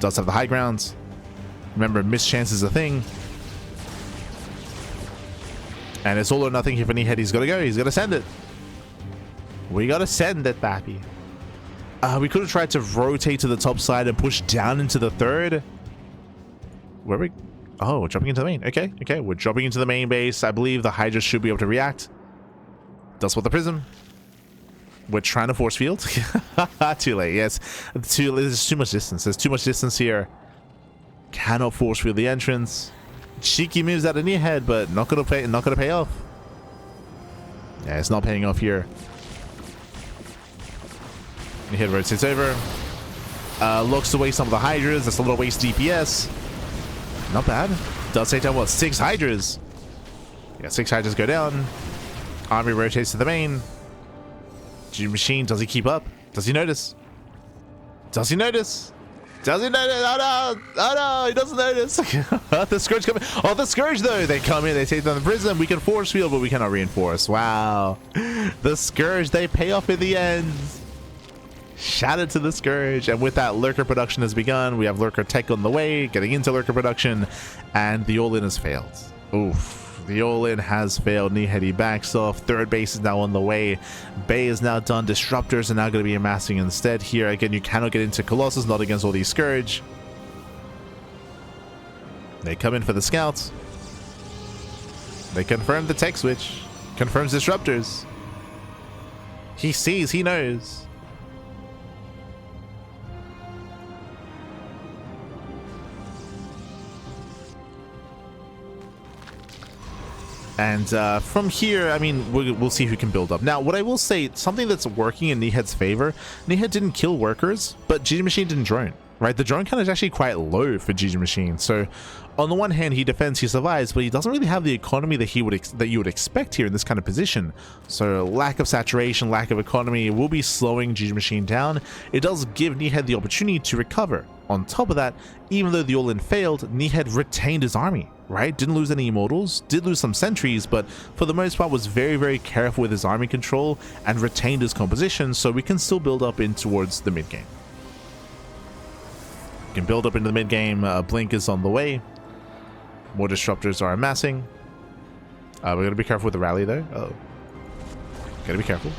Does have the high grounds. Remember, mischance is a thing. And it's all or nothing here for Nihed. He's got to go. He's got to send it. We got to send it, Bappy. We could have tried to rotate to the top side and push down into the 3rd. Where are we? Oh, we're jumping into the main. Okay, okay. We're jumping into the main base. I believe the Hydra should be able to react. Does with the Prism. We're trying to force field. Too late, yes. There's too much distance. There's too much distance here. Cannot force field the entrance. cheeky moves out of Nihed, but not gonna pay off. Yeah, it's not paying off here. Nihed rotates over. Looks away some of the Hydras. That's a little waste DPS. Not bad. Does take down, what, 6 Hydras? Yeah, 6 Hydras go down. Army rotates to the main. GgMaChine, does he keep up? Does he notice? Does he notice? Does he notice? Oh no! Oh no! He doesn't notice. The Scourge coming. Oh, the Scourge though! They come in, they take down the Prism. We can force field, but we cannot reinforce. Wow. The Scourge, they pay off in the end. Shout out to the Scourge. And with that, Lurker production has begun. We have Lurker tech on the way, getting into Lurker production, and the all-in has failed. Oof. The all-in has failed. Nihed backs off. Third base is now on the way. Bay is now done. Disruptors are now going to be amassing instead here. Again, you cannot get into Colossus, not against all these Scourge. They come in for the scouts. They confirm the tech switch. Confirms disruptors. He sees, he knows. And from here, I mean, we'll see who can build up. Now, what I will say, something that's working in Nihed's favor, Nihed didn't kill workers, but GgMaChine didn't drone, right? The drone count is actually quite low for GgMaChine. So, on the one hand, he defends, he survives, but he doesn't really have the economy that you would expect here in this kind of position. So, lack of saturation, lack of economy will be slowing GgMaChine down. It does give Nihed the opportunity to recover. On top of that, even though the all-in failed, Nihed retained his army, right? Didn't lose any immortals, did lose some sentries, but for the most part was very, very careful with his army control and retained his composition, so we can still build up in towards the mid-game. We can build up into the mid-game. Blink is on the way. More disruptors are amassing. We're going to be careful with the rally, though. Oh. Gotta be careful.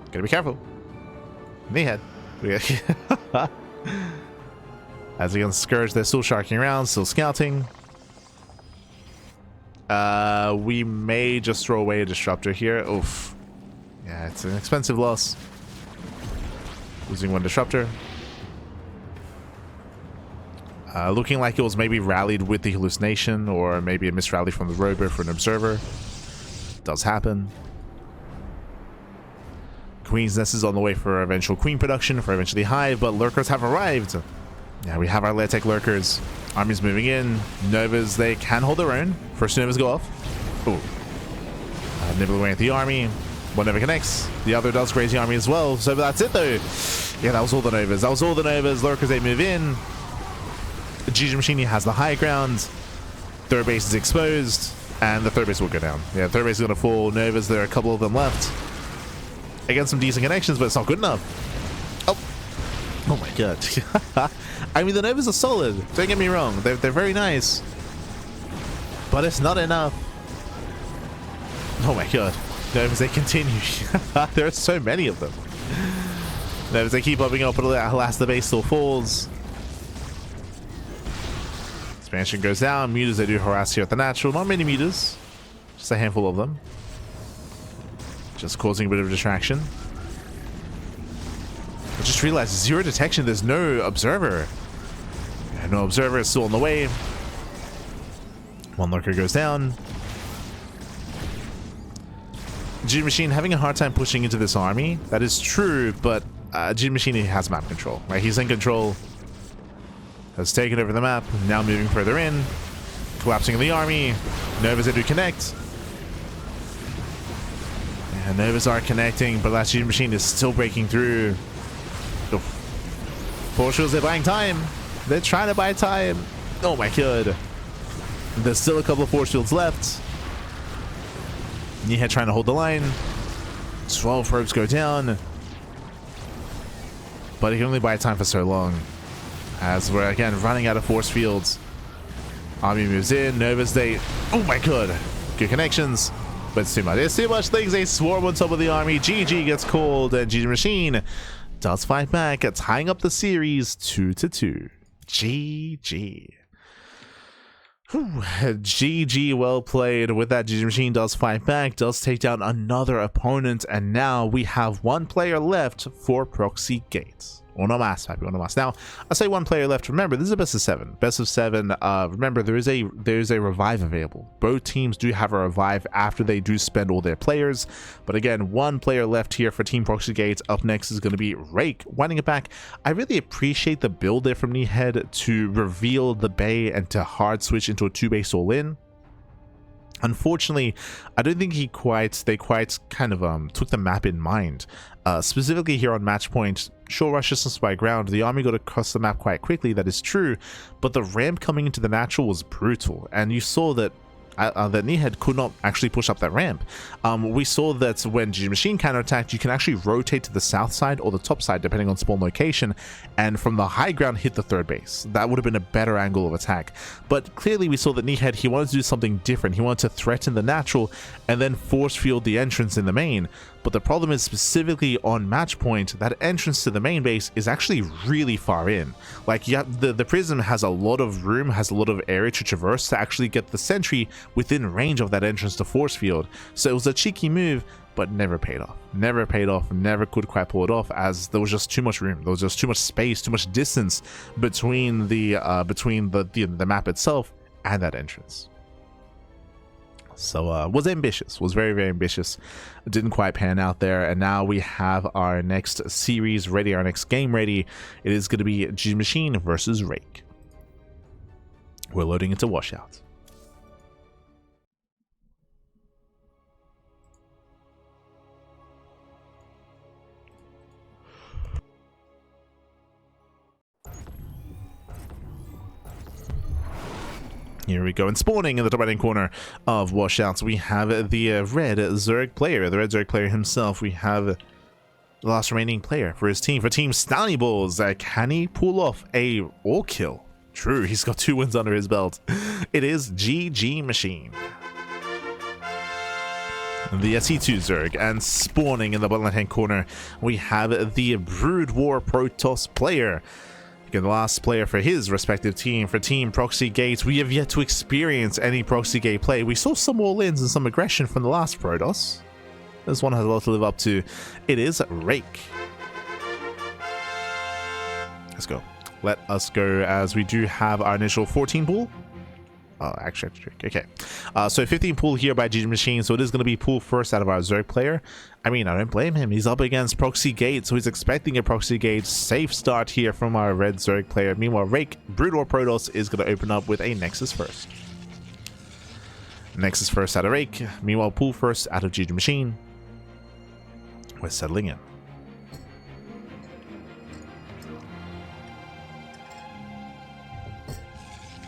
Gotta be careful. Nihed. As against Scourge, they're still sharking around, still scouting. We may just throw away a disruptor here. Oof. Yeah, it's an expensive loss. Losing one disruptor. Looking like it was maybe rallied with the hallucination, or maybe a misrally from the rover for an observer. Does happen. Queen's Nest is on the way for eventual queen production, for eventually Hive, but lurkers have arrived. Yeah, we have our lair tech lurkers. Army's moving in. Novas, they can hold their own. First Novas go off. Ooh. Nibbling away at the army. One Nova connects. The other does graze the army as well. So that's it though. Yeah, that was all the Novas. That was all the Novas. Lurkers, they move in. GgMaChine has the high ground. Third base is exposed. And the third base will go down. Yeah, third base is going to fall. Novas, there are a couple of them left. Against some decent connections, but it's not good enough. Oh. Oh my god. I mean, the Novas are solid. Don't get me wrong. They're very nice. But it's not enough. Oh my god. Novas, they continue. There are so many of them. Novas, they keep popping up, but alas, the base still falls. Expansion goes down. Mutas, they do harass here at the natural. Not many mutas. Just a handful of them. Just causing a bit of distraction. I just realized zero detection. There's no observer. Yeah, no observer is still on the way. One lurker goes down. GgMaChine having a hard time pushing into this army. That is true, but GgMaChine has map control. Right? He's in control. Has taken over the map. Now moving further in. Collapsing the army. Novas do connect. And Novas are connecting, but that GgMaChine is still breaking through. Oh. Force shields, they're buying time. They're trying to buy time. Oh my god. There's still a couple of force shields left. Nihed trying to hold the line. 12 probes go down. But he can only buy time for so long. As we're again running out of force fields. Army moves in. Novas, they... Oh my god. Good connections. But it's too much. It's too much things. They swarm on top of the army. GG gets called, and GgMaChine does fight back, tying up the series 2-2. GG. GG, well played. With that, GgMaChine does fight back, does take down another opponent, and now we have one player left for Proxy Gate. Uno más, papi, uno más. Now, I say one player left. Remember, this is a best of 7. Best of 7. Remember, there's a revive available. Both teams do have a revive after they do spend all their players. But again, one player left here for Team Proxy Gates. Up next is going to be Rake, winding it back. I really appreciate the build there from Nihed to reveal the Bay and to hard switch into a 2-base all-in. Unfortunately, I don't think they quite kind of took the map in mind. Specifically here on match point, short rush distance by ground, the army got across the map quite quickly, that is true, but the ramp coming into the natural was brutal, and you saw that that Nihed could not actually push up that ramp. We saw that when GgMaChine counterattacked, you can actually rotate to the south side or the top side depending on spawn location, and from the high ground hit the third base. That would have been a better angle of attack. But clearly we saw that Nihed, he wanted to do something different. He wanted to threaten the natural and then force field the entrance in the main. But the problem is, specifically on match point, that entrance to the main base is actually really far in. Like, you have, the prism has a lot of room, has a lot of area to traverse to actually get the sentry within range of that entrance to force field. So it was a cheeky move, but never paid off. Never paid off, never could quite pull it off, as there was just too much room. There was just too much space, too much distance between the map itself and that entrance. So was ambitious, was very, very ambitious. Didn't quite pan out there, and now we have our next series ready, our next game ready. It is going to be GgMaChine versus Rake. We're loading into washout. Here we go, and spawning in the top right hand corner of washouts, we have the red Zerg player, the red Zerg player himself. We have the last remaining player for his team, for Team StalnieBalls. Can he pull off a all kill? True, he's got 2 wins under his belt. It is GgMaChine, the C2 Zerg, and spawning in the bottom left hand corner, we have the Brood War Protoss player. The last player for his respective team, for Team Proxy Gate. We have yet to experience any Proxy Gate play. We saw some all-ins and some aggression from the last Protoss. This one has a lot to live up to. It is Rake. Let's go. Let us go, as we do have our initial 14 pool. Oh, actually, okay. So 15 pool here by GgMaChine, so it is going to be pool first out of our Zerg player. I mean, I don't blame him. He's up against Proxy Gate, so he's expecting a Proxy Gate safe start here from our red Zerg player. Meanwhile, Rake, Brood War Protoss, is going to open up with a Nexus first. Nexus first out of Rake. Meanwhile, pool first out of GgMaChine. We're settling in.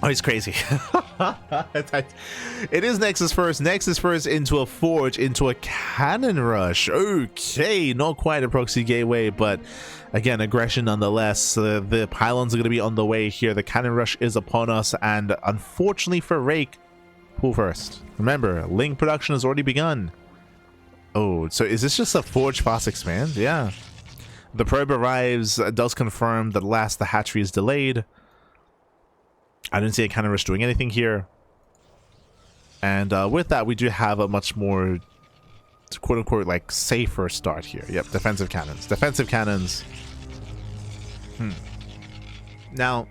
Oh, he's crazy. It is Nexus first. Nexus first into a Forge, into a Cannon Rush. Okay, not quite a Proxy Gateway, but again, aggression nonetheless. The pylons are going to be on the way here. The Cannon Rush is upon us, and unfortunately for Rake, pool first. Remember, Link production has already begun. Oh, so is this just a Forge fast expand? Yeah. The probe arrives, does confirm that the hatchery is delayed. I didn't see a Cannon Rush doing anything here. And with that, we do have a much more, quote-unquote, like, safer start here. Yep, defensive cannons. Defensive cannons. Now,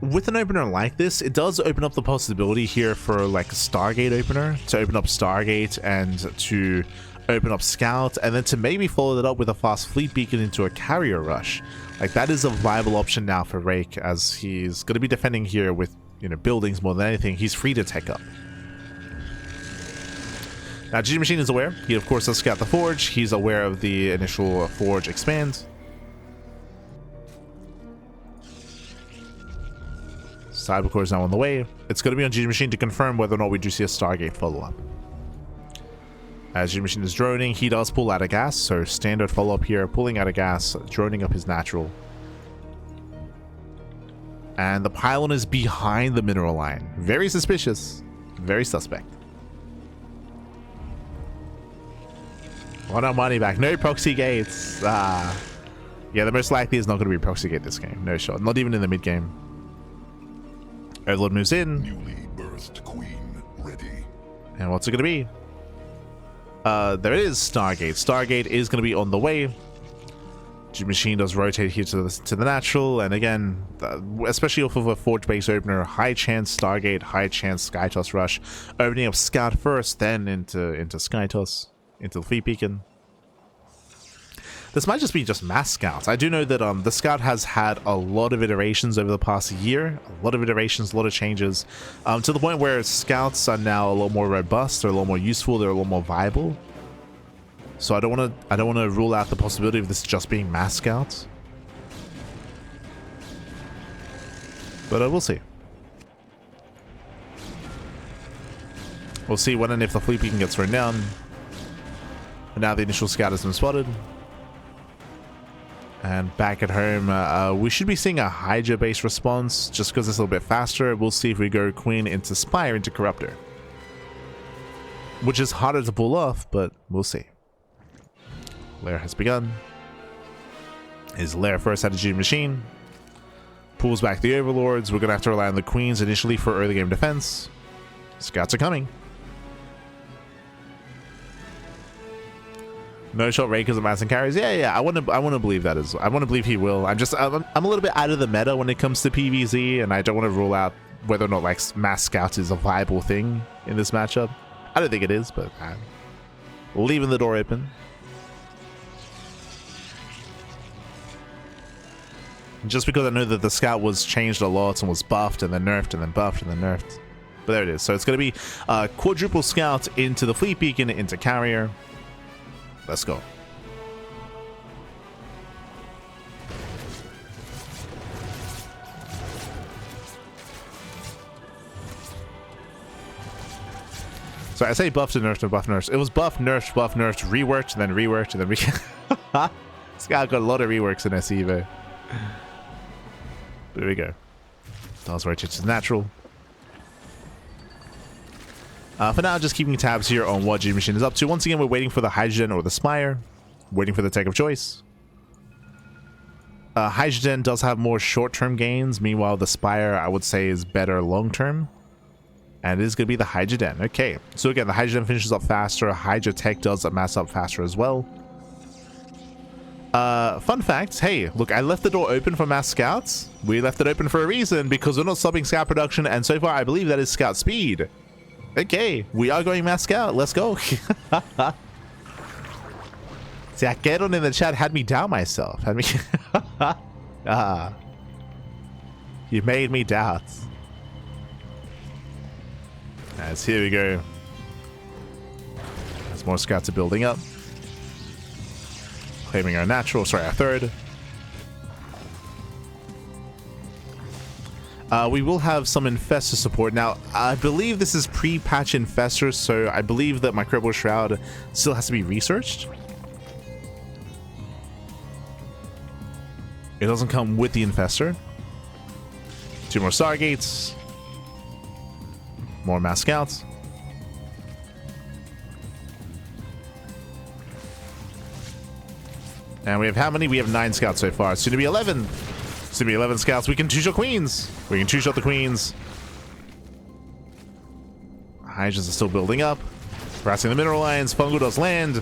with an opener like this, it does open up the possibility here for, like, a Stargate opener. To open up Stargate and to open up Scout, and then to maybe follow that up with a fast fleet beacon into a carrier rush. Like, that is a viable option now for Rake, as he's going to be defending here with, you know, buildings more than anything. He's free to tech up. Now, GgMaChine is aware. He, of course, does scout the Forge. He's aware of the initial Forge expand. Cybercore is now on the way. It's going to be on GgMaChine to confirm whether or not we do see a Stargate follow-up. As GgMaChine is droning, he does pull out of gas, so standard follow-up here, pulling out of gas, droning up his natural. And the pylon is behind the mineral line. Very suspicious. Very suspect. Want our money back. No Proxy Gates. Yeah, the most likely is not going to be Proxy Gate this game. No shot. Not even in the mid-game. Overlord moves in. Newly birthed queen ready. And what's it going to be? There is Stargate. Stargate is going to be on the way. GgMaChine does rotate here to the natural, and again, especially off of a Forge base opener, high chance Stargate, high chance Skytoss rush, opening up Scout first, then into Skytoss, into the Fleet Beacon. This might just be mass Scouts. I do know that the Scout has had a lot of iterations over the past year, a lot of iterations, a lot of changes, to the point where Scouts are now a lot more robust, they're a lot more useful, they're a lot more viable. So I don't want to rule out the possibility of this just being mass Scouts. But we'll see. We'll see when and if the Fleet Beacon gets thrown down. And now the initial Scout has been spotted. And back at home, we should be seeing a Hydra-based response, just because it's a little bit faster. We'll see if we go Queen into Spire into Corruptor. Which is harder to pull off, but we'll see. Lair has begun. His Lair first out of GgMaChine. Pulls back the Overlords. We're going to have to rely on the Queens initially for early game defense. Scouts are coming. No shot Rake as a mass and carries. Yeah. I want to believe that as well. I want to believe he will. I'm a little bit out of the meta when it comes to PvZ, and I don't want to rule out whether or not like mass Scouts is a viable thing in this matchup. I don't think it is, but I'm leaving the door open. Just because I know that the Scout was changed a lot and was buffed and then nerfed and then buffed and then nerfed. But there it is. So it's going to be quadruple Scout into the Fleet Beacon, into Carrier. Let's go. So I say buffed and nerfed and buffed nerfed. It was buff, nerfed, reworked, and then reworked, and then Scout got a lot of reworks in SEVO. There we go. Does rotate to natural. For now, just keeping tabs here on what GgMaChine is up to. Once again, we're waiting for the Hydrogen or the Spire. Waiting for the tech of choice. Hydrogen does have more short-term gains. Meanwhile, the Spire, I would say, is better long-term. And it is going to be the Hydrogen. Okay. So again, the Hydrogen finishes up faster. Hydra tech does mass up faster as well. Fun fact, hey, look, I left the door open for mass Scouts. We left it open for a reason, because we're not stopping Scout production, and so far I believe that is Scout speed. Okay, we are going mass Scout. Let's go. See, Akeron in the chat had me doubt myself. Had me. You made me doubt. As here we go. As more Scouts are building up. Claiming our natural, sorry, our third. We will have some Infestor support. Now, I believe this is pre-patch Infestor, so I believe that my Credible Shroud still has to be researched. It doesn't come with the Infestor. 2 more Stargates. More Mass Scouts. And we have how many? We have 9 Scouts so far. Soon to be 11. Soon to be 11 Scouts. We can two-shot Queens. We can two-shot the Queens. Hydras are still building up. Harassing the Mineral Lines. Fungal does land.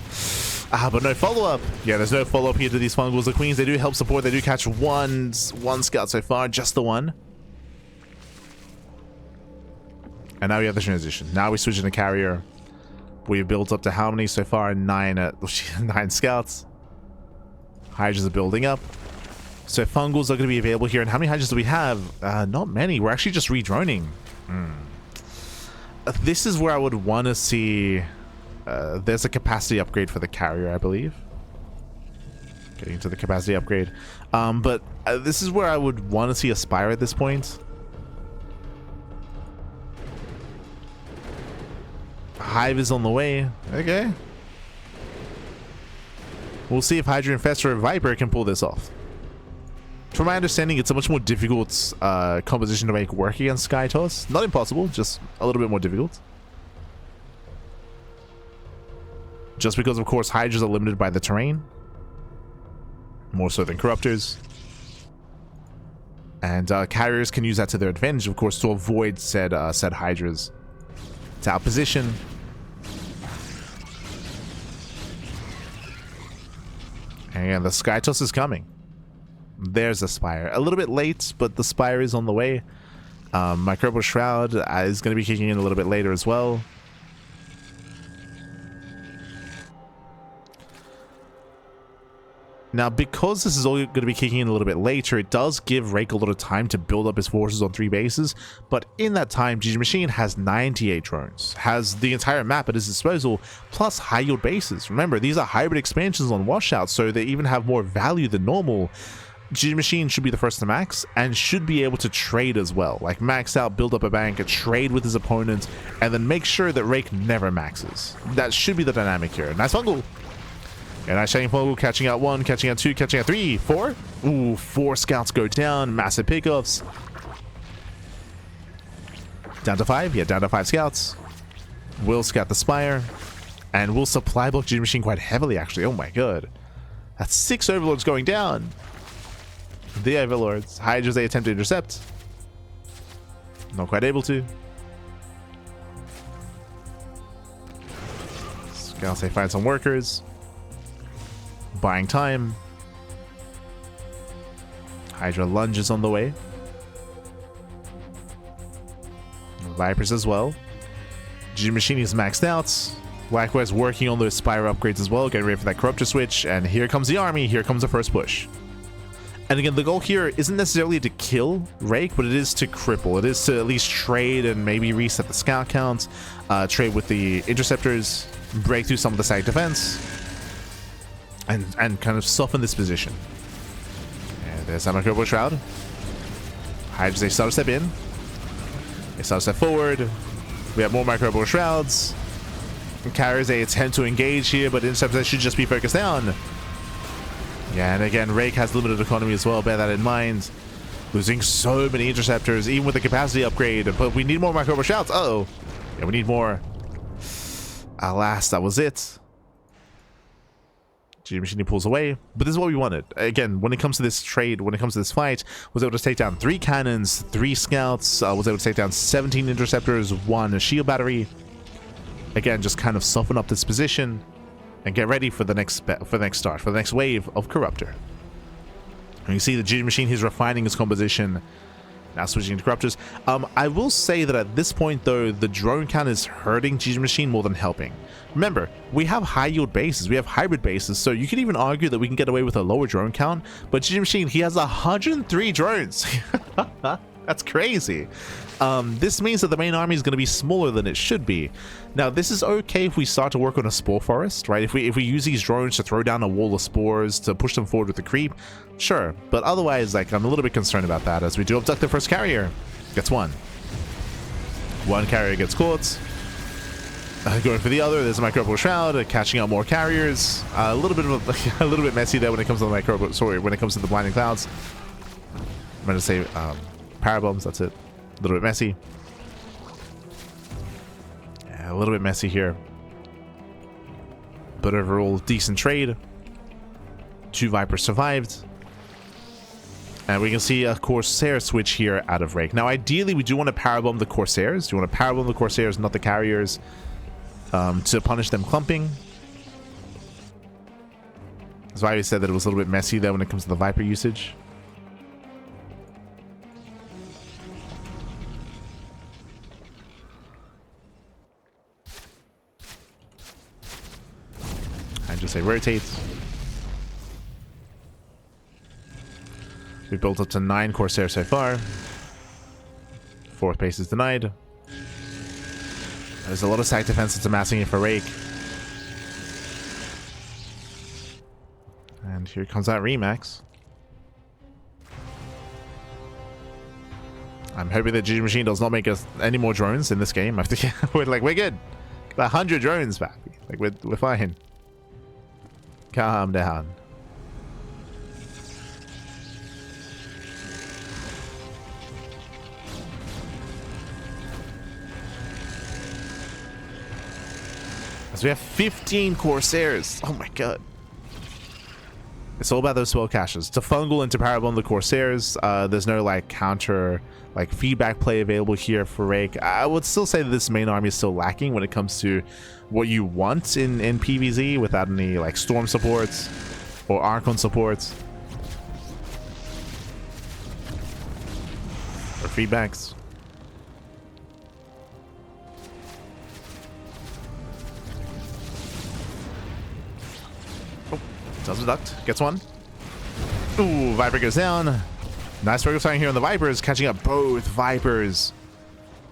But no follow-up. Yeah, there's no follow-up here to these Fungals. The Queens, they do help support. They do catch one Scout so far. Just the one. And now we have the transition. Now we switch into Carrier. We've built up to how many so far? 9 Scouts. Hydras are building up. So Fungals are going to be available here. And how many Hydras do we have? Not many. We're actually just redroning. This is where I would want to see... there's a capacity upgrade for the Carrier, I believe. Getting to the capacity upgrade. But this is where I would want to see a Spire at this point. Hive is on the way. Okay. We'll see if Hydra Infestor or Viper can pull this off. From my understanding, it's a much more difficult composition to make work against Skytoss. Not impossible, just a little bit more difficult. Just because, of course, Hydras are limited by the terrain. More so than Corruptors. And Carriers can use that to their advantage, of course, to avoid said Hydras. To And the Sky Toss is coming. There's the Spire. A little bit late, but the Spire is on the way. Microbial Shroud is going to be kicking in a little bit later as well. Now, because this is all going to be kicking in a little bit later, it does give Rake a lot of time to build up his forces on 3 bases. But in that time, GgMaChine has 98 drones, has the entire map at his disposal, plus high yield bases. Remember, these are hybrid expansions on washouts, so they even have more value than normal. GgMaChine should be the first to max and should be able to trade as well. Like max out, build up a bank, a trade with his opponent, and then make sure that Rake never maxes. That should be the dynamic here. Nice fungal. And nice shining fungal, catching out 1, catching out 2, catching out 3, 4. Ooh, 4 scouts go down. Massive pickoffs. Down to 5. Yeah, down to 5 scouts. Will scout the Spire. And will supply block GgMaChine quite heavily, actually. Oh my god. That's 6 overlords going down. The overlords. Hydras they attempt to intercept. Not quite able to. Scouts they find some workers. Buying time. Hydra lunges on the way. Vipers as well. GgMaChine is maxed out. Likewise working on those Spire upgrades as well, getting ready for that Corruptor switch. And here comes the army. Here comes the first push. And again, the goal here isn't necessarily to kill Rake, but it is to cripple. It is to at least trade and maybe reset the scout count, trade with the interceptors, break through some of the side defense, and kind of soften this position. And there's that Microbial Shroud. Hydras, they start to step in. They start to step forward. We have more Microbial Shrouds. And carriers, they attempt to engage here, but interceptors should just be focused down. Yeah, and again, Rake has limited economy as well, bear that in mind. Losing so many interceptors, even with the capacity upgrade, but we need more Microbial Shrouds. Uh-oh. Yeah, we need more. Alas, that was it. GgMaChine pulls away, but this is what we wanted. Again, when it comes to this trade, when it comes to this fight, was able to take down 3 cannons, 3 scouts, was able to take down 17 interceptors, 1 shield battery. Again, just kind of soften up this position and get ready for the next start, for the next wave of Corruptor. And you see the GgMaChine, he's refining his composition. Now switching to Corruptors. I will say that at this point, though, the drone count is hurting GgMaChine more than helping. Remember, we have high yield bases, we have hybrid bases, so you could even argue that we can get away with a lower drone count, but GgMaChine, he has 103 drones. That's crazy. This means that the main army is going to be smaller than it should be. Now, this is okay if we start to work on a spore forest, right? If we use these drones to throw down a wall of spores to push them forward with the creep, sure. But otherwise, like, I'm a little bit concerned about that, as we do abduct the first carrier. Gets 1. 1 carrier gets caught. Going for the other. There's a Microbial Shroud, catching out more carriers. A little bit of a little bit messy there when it comes to the when it comes to the blinding clouds. I'm gonna say parabombs. That's it. A little bit messy. Yeah, a little bit messy here. But overall, decent trade. 2 Vipers survived. And we can see a Corsair switch here out of Rake. Now, ideally, we do want to parabomb the Corsairs. You want to parabomb the Corsairs, not the carriers, to punish them clumping. That's why we said that it was a little bit messy there when it comes to the Viper usage. I just say rotate. We built up to 9 Corsair so far. 4th base is denied. There's a lot of side defense that's amassing it for Rake. And here comes that Remax. I'm hoping that GgMaChine does not make us any more drones in this game. We're good. Got 100 drones back. Like we're fine. Calm down. So we have 15 Corsairs. Oh my god. It's all about those swell caches. To fungal and to parabomb the Corsairs, there's no like counter like feedback play available here for Rake. I would still say that this main army is still lacking when it comes to what you want in PvZ without any like storm supports. or Archon support. Or feedbacks. Oh, does deduct. Gets one. Ooh, Viper goes down. Nice work of starting here on the Vipers, catching up both Vipers.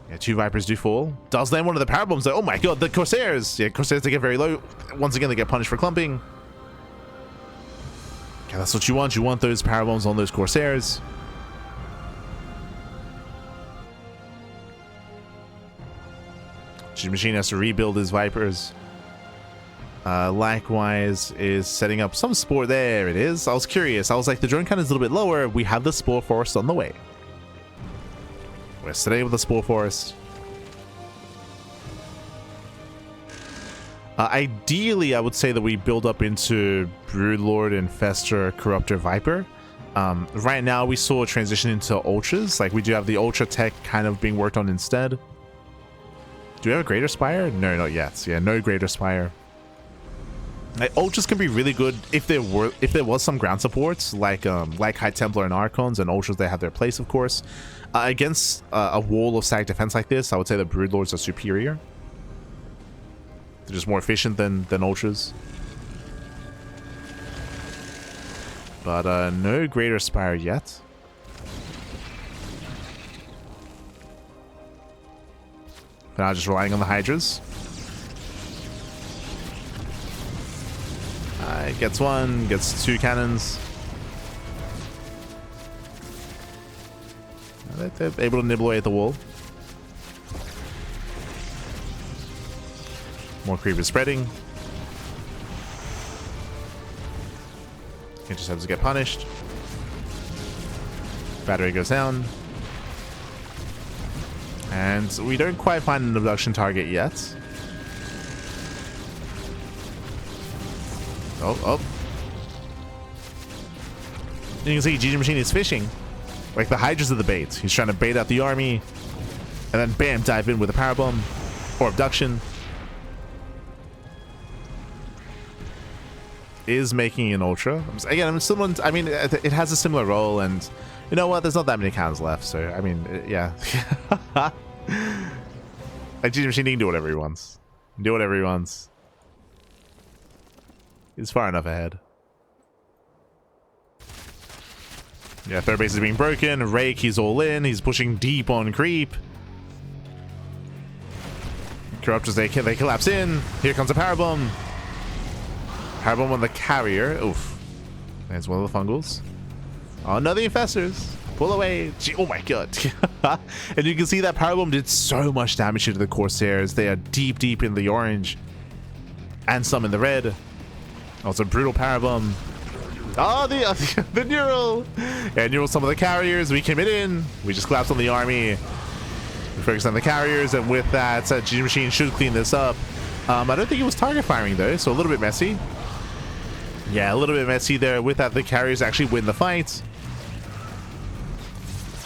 Yeah, 2 Vipers do fall. Does land one of the power bombs though. Oh my god, the Corsairs! Yeah, Corsairs, they get very low. Once again, they get punished for clumping. Yeah, that's what you want. You want those power bombs on those Corsairs. GgMaChine has to rebuild his Vipers. Likewise is setting up some Spore. There it is. I was curious. I was like, the drone count is a little bit lower. We have the Spore Forest on the way. We're staying with the Spore Forest. Ideally, I would say that we build up into Broodlord, Infestor, Corruptor, Viper. Right now, we saw a transition into Ultras. Like, we do have the Ultra tech kind of being worked on instead. Do we have a Greater Spire? No, not yet. Yeah, no Greater Spire. Like, Ultras can be really good if there was some ground supports like High Templar and Archons, and Ultras, they have their place, of course. Against a wall of static defense like this, I would say the Broodlords are superior. They're just more efficient than Ultras. But no Greater Spire yet. For now, just relying on the Hydras. Gets one, gets 2 cannons. They're able to nibble away at the wall. More creepers spreading. It just has to get punished. Battery goes down. And we don't quite find an abduction target yet. Oh. You can see GgMaChine is fishing. Like, the Hydras are the bait. He's trying to bait out the army. And then, bam, dive in with a power bomb. Or abduction. Is making an Ultra. Again, I mean, it has a similar role, and you know what? There's not that many cannons left, so, I mean, yeah. Like, GgMaChine can do whatever he wants. Do whatever he wants. He's far enough ahead. Yeah, third base is being broken. Rake, he's all in. He's pushing deep on creep. Corruptors, they collapse in. Here comes a power bomb. Power bomb on the carrier. Oof. There's one of the fungals. Oh no, the infestors. Pull away. Gee, oh my god. And you can see that power bomb did so much damage to the Corsairs. They are deep in the orange. And some in the red. Also, brutal power bomb. Oh, the neural. Yeah, neural some of the carriers. We came in. We just collapsed on the army. We focused on the carriers, and with that, GgMaChine should clean this up. I don't think it was target firing though, so a little bit messy. Yeah, a little bit messy there. With that, the carriers actually win the fight.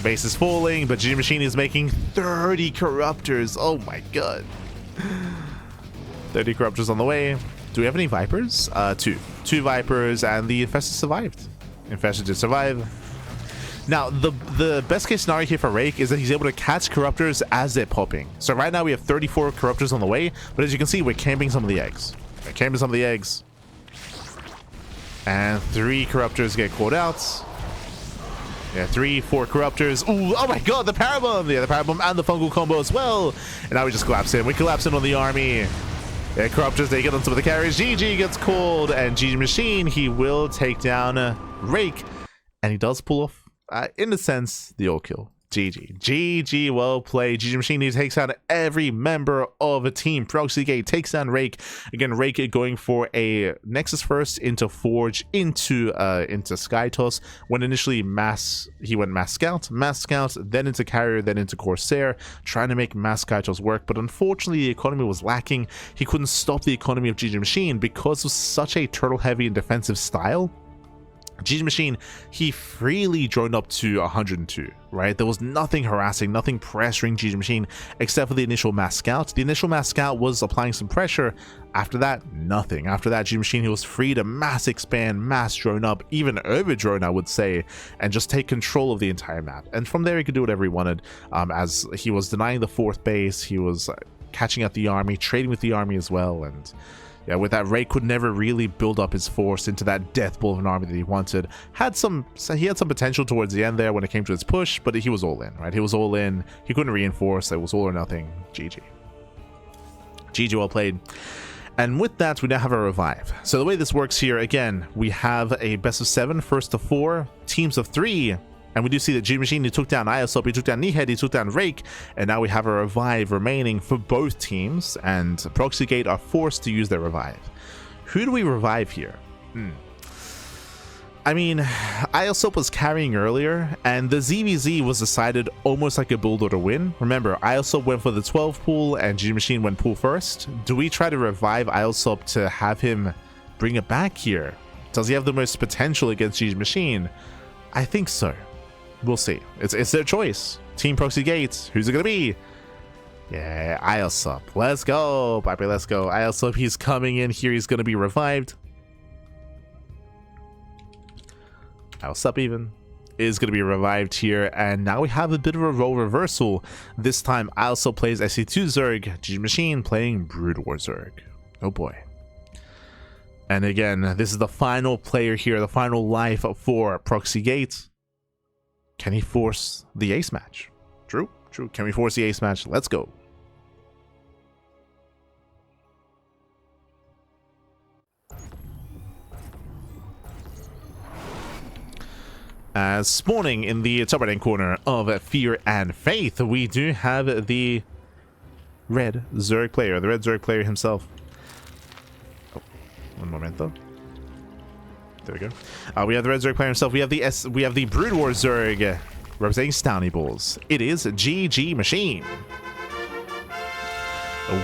Base is falling, but GgMaChine is making 30 Corruptors. Oh my god. 30 Corruptors on the way. Do we have any Vipers? 2. 2 Vipers, and the Infested survived. Infested did survive. Now, the best case scenario here for Rake is that he's able to catch Corruptors as they're popping. So right now we have 34 Corruptors on the way, but as you can see, we're camping some of the eggs. We're camping some of the eggs. And 3 Corruptors get caught out. Yeah, 3, 4 Corruptors. Ooh, oh my god, the power bomb! Yeah, the power bomb and the fungal combo as well. And now we just collapse in. We collapse in on the army. Yeah, Corruptors, they get on some of the carriers. GG gets called, and GgMaChine, he will take down Rake. And he does pull off, in a sense, the all kill. GG. GG, well played. GgMaChine, he takes out every member of a team. Proxy Gate takes down Rake. Again, Rake going for a Nexus first into Forge, into Skytoss. When initially he went Mass Scout, then into Carrier, then into Corsair, trying to make Mass Skytoss work. But unfortunately, the economy was lacking. He couldn't stop the economy of GgMaChine because of such a turtle-heavy and defensive style. GgMaChine, he freely droned up to 102, right? There was nothing harassing, nothing pressuring GgMaChine except for the initial mass scout. The initial mass scout was applying some pressure. After that, nothing. After that, GgMaChine, he was free to mass expand, mass drone up, even over drone, I would say, and just take control of the entire map. And from there, he could do whatever he wanted, as he was denying the 4th base, he was catching out the army, trading with the army as well, and yeah, with that, Rake could never really build up his force into that death ball of an army that he wanted. He had some potential towards the end there when it came to his push, but he was all in, right? He was all in. He couldn't reinforce. It was all or nothing. GG. GG, well played. And with that, we now have a revive. So the way this works here, again, we have a best of 7, first to 4, teams of 3. And we do see that GgMaChine, he took down Iosup, he took down Nihed, he took down Rake, and now we have a revive remaining for both teams, and Proxy Gate are forced to use their revive. Who do we revive here? I mean, Iosup was carrying earlier, and the ZVZ was decided almost like a build order win. Remember, Iosup went for the 12 pool, and GgMaChine went pool first. Do we try to revive Iosup to have him bring it back here? Does he have the most potential against GgMaChine? I think so. We'll see. It's their choice. Team Proxy Gates. Who's it gonna be? Yeah, Iosup. Let's go, Papi. Let's go. Iosup, he's coming in here. He's gonna be revived. Iosup even is gonna be revived here, and now we have a bit of a role reversal. This time, Iosup plays SC2 Zerg, GgMaChine playing Brood War Zerg. Oh boy. And again, this is the final player here, the final life for Proxy Gates. Can he force the ace match? True. Can we force the ace match? Let's go. Spawning in the top right-hand corner of Fear and Faith, we do have the red Zerg player, himself. Oh, one momento. There we go. We have the red Zerg player himself. We have the Brood War Zerg representing StalnieBalls. It is GgMaChine.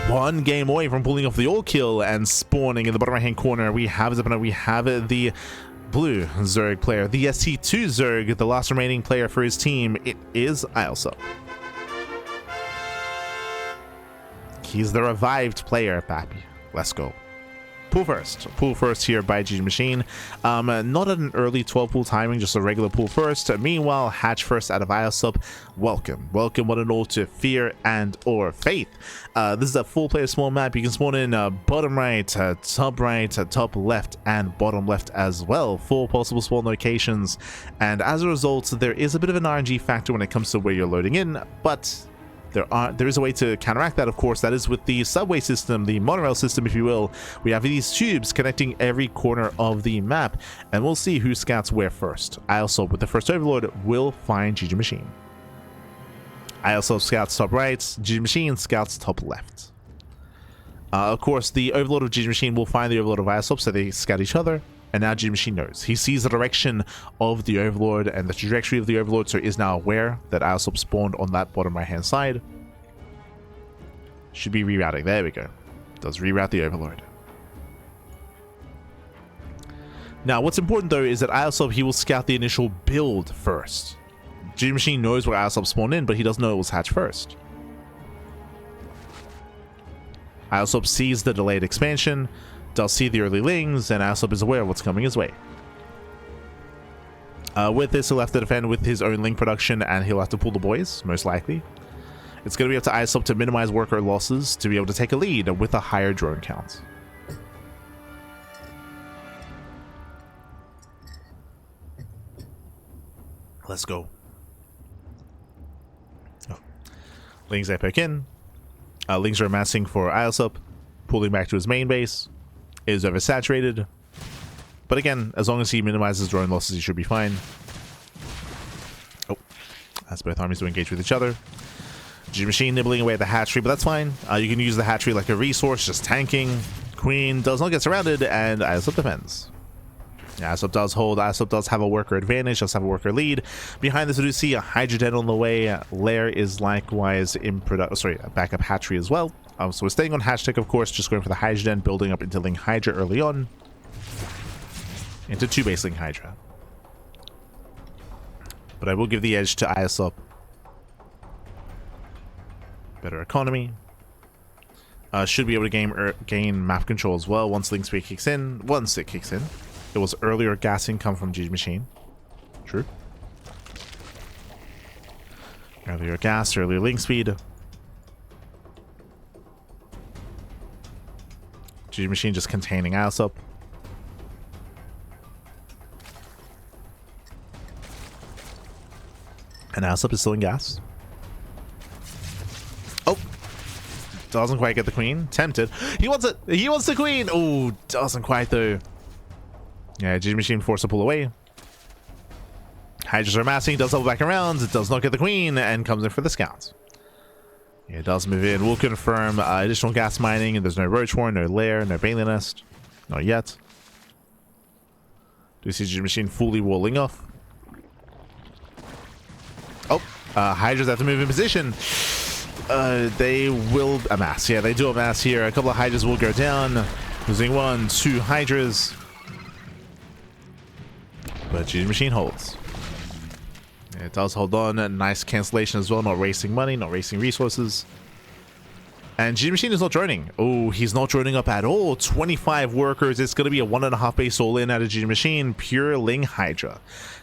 One game away from pulling off the all kill, and spawning in the bottom right hand corner. We have the blue Zerg player, the SC2 Zerg, the last remaining player for his team. It is Iosup. He's the revived player, Pappy. Let's go. Pool first here by GgMaChine. Not at an early 12 pool timing, just a regular pool first. Meanwhile, hatch first out of Iosup. Welcome one and all to Fear and or Faith. This is a full player small map. You can spawn in bottom right, top left, and bottom left as well. 4 possible spawn locations, and as a result, there is a bit of an RNG factor when it comes to where you're loading in, but there is a way to counteract that, of course. That is with the subway system, the monorail system, if you will. We have these tubes connecting every corner of the map, and we'll see who scouts where first. Iosup with the first overlord will find GgMaChine. Iosup scouts top right, GgMaChine scouts top left. Of course, the overlord of GgMaChine will find the overlord of Iosup, so they scout each other. And now GgMaChine knows. He sees the direction of the overlord and the trajectory of the overlord, so is now aware that Iosup spawned on that bottom right hand side. Should be rerouting. There we go. Does reroute the overlord. Now, what's important though is that Iosup, he will scout the initial build first. GgMaChine knows where Iosup spawned in, but he doesn't know it was hatched first. Iosup sees the delayed expansion, does see the early lings, and Iosup is aware of what's coming his way. With this, he'll have to defend with his own ling production, and he'll have to pull the boys, most likely. It's going to be up to Iosup to minimize worker losses to be able to take a lead with a higher drone count. Let's go. Oh. Lings epic in. Lings are amassing for Iosup, pulling back to his main base. Is oversaturated, but again, as long as he minimizes drone losses, he should be fine. Oh, as both armies do engage with each other. GgMaChine nibbling away at the hatchery, but that's fine. You can use the hatchery like a resource, just tanking. Queen does not get surrounded, and Iosup defends. Iosup does hold. Iosup does have a worker advantage, does have a worker lead. Behind this, we do see a Hydra Den on the way. Lair is likewise in production. A backup hatchery as well. So we're staying on hashtag, of course, just going for the Hydra Den, building up into Ling Hydra early on. Into 2 base Ling Hydra. but I will give the edge to Iosup. Better economy. Should be able to gain map control as well once link speed kicks in. Once it kicks in. It was earlier gassing come from GgMaChine. True. Earlier gas, earlier link speed. GgMaChine just containing Iosup. And Iosup is still in gas. Oh! Doesn't quite get the queen. Tempted. He wants it! He wants the queen! Oh, doesn't quite though. Yeah, GgMaChine forced to pull away. Hydras are massing, does double back around, it does not get the queen, and comes in for the scouts. Yeah, it does move in. We'll confirm additional gas mining, and there's no roach horn, no lair, no Bailey nest. Not yet. Do we see GgMaChine fully walling off? Oh, Hydras have to move in position. They will amass. Yeah, they do amass here. A couple of Hydras will go down. Losing 1, 2 Hydras. But GgMaChine holds. It does hold on. A nice cancellation as well. Not wasting money, not wasting resources. And GgMaChine is not droning. Oh, he's not droning up at all. 25 workers. It's going to be a 1.5 base all-in out of GgMaChine. Pure Ling Hydra.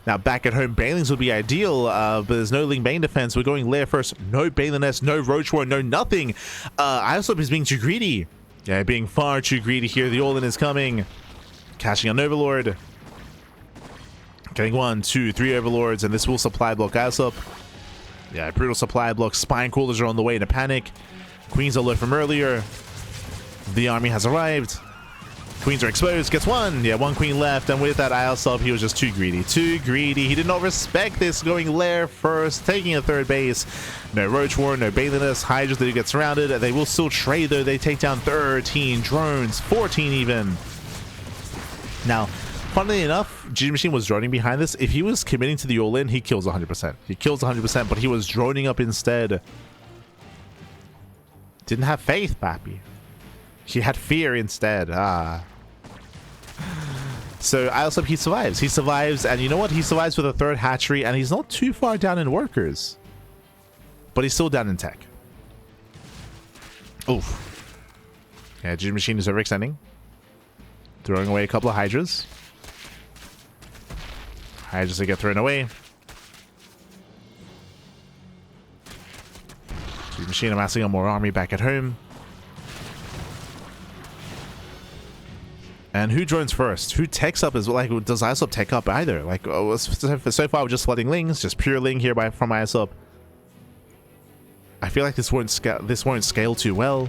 Now, back at home, Banelings would be ideal, but there's no Ling Bane defense. We're going lair first. No Bailey nest, no Roach War, no nothing. Iosup is being too greedy. Yeah, being far too greedy here. The all-in is coming. Cashing on Overlord. Getting 1, 2, 3 Overlords, and this will supply block Iosup. Yeah, brutal supply block. Spine coolers are on the way in a panic. Queens are low from earlier. The army has arrived. Queens are exposed. Gets 1. Yeah, 1 queen left. And with that Iosup, he was just too greedy. Too greedy. He did not respect this. Going lair first. Taking a third base. No Roach War. No Baliness. Hydras that get surrounded. They will still trade though. They take down 13 drones. 14 even. Now, funnily enough, GgMaChine was droning behind this. If he was committing to the all-in, he kills 100%. He kills 100%, but he was droning up instead. Didn't have faith, Pappy. He had fear instead. So Iosup, he survives. He survives, and you know what? He survives with a third hatchery, and he's not too far down in workers. But he's still down in tech. Oof. Yeah, GgMaChine is overextending. Throwing away a couple of Hydras. Hydras that get thrown away. GgMaChine amassing on more army back at home. And who drones first? Who techs up as well? Like, does Iosup tech up either? Like, oh, so far we're just flooding Lings, just pure Ling here from Iosup. I feel like this won't scale too well.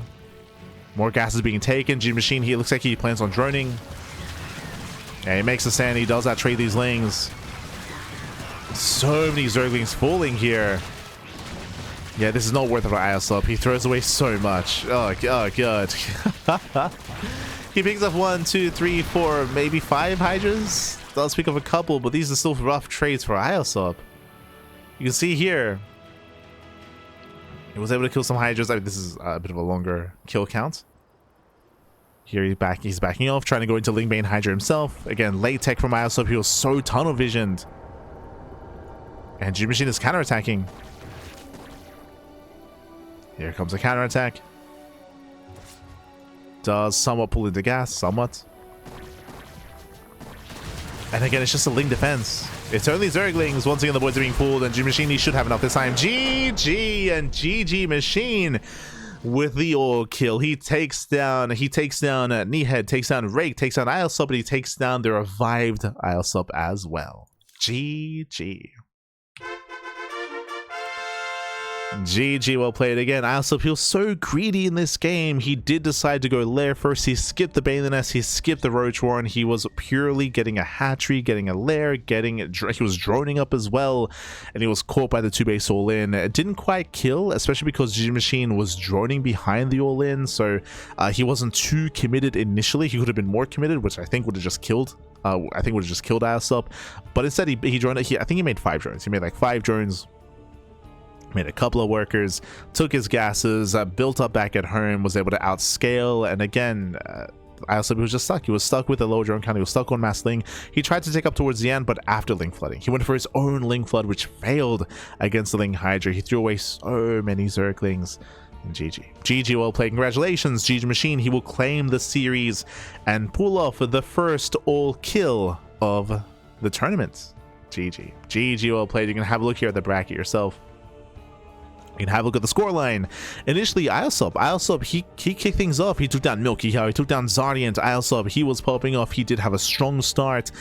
More gas is being taken. GgMaChine here looks like he plans on droning. Yeah, he makes a stand. He does that trade these Lings. So many Zerglings falling here. Yeah, this is not worth it for Iosup. He throws away so much. Oh god. He picks up 1, 2, 3, 4, maybe 5 Hydras. Does pick up a couple, but these are still rough trades for Iosup. You can see here, he was able to kill some Hydras. I mean, this is a bit of a longer kill count. Here he's backing off, trying to go into Lingbane Hydra himself. Again, late tech from Iosup. He was so tunnel visioned. And GgMaChine is counterattacking. Here comes a counterattack. Does somewhat pull into gas, somewhat. And again, it's just a Ling defense. It's only Zerglings. Once again, the boys are being pulled, and GgMaChine should have enough this time. GG and GgMaChine with the all kill. He takes down Nihed, takes down Rake, takes down Iosup, but he takes down the revived Iosup as well. GG. GG, well played again. Iosup, he was so greedy in this game. He did decide to go lair first. He skipped the Bailey nest. He skipped the Roach Warren. He was purely getting a hatchery, getting a lair, he was droning up as well, and he was caught by the 2-base all-in. It didn't quite kill, especially because GgMaChine was droning behind the all-in, so he wasn't too committed initially. He could have been more committed, which I think would have just killed Iosup, but instead he droned. I think he made 5 drones. He made like 5 drones. Made a couple of workers, took his gases, built up back at home, was able to outscale, and again, Iosup was just stuck. He was stuck with the low drone count. He was stuck on mass Ling. He tried to take up towards the end, but after Ling flooding, he went for his own Ling flood, which failed against the Ling Hydra. He threw away so many Zerglings. And GG well played. Congratulations, GgMaChine. He will claim the series and pull off the first all kill of the tournament. GG well played. You can have a look here at the bracket yourself. You can have a look at the scoreline. Initially, Iosup, he kicked things off. He took down MilkiCow, he took down ZaRDieNT. Iosup, he was popping off. He did have a strong start.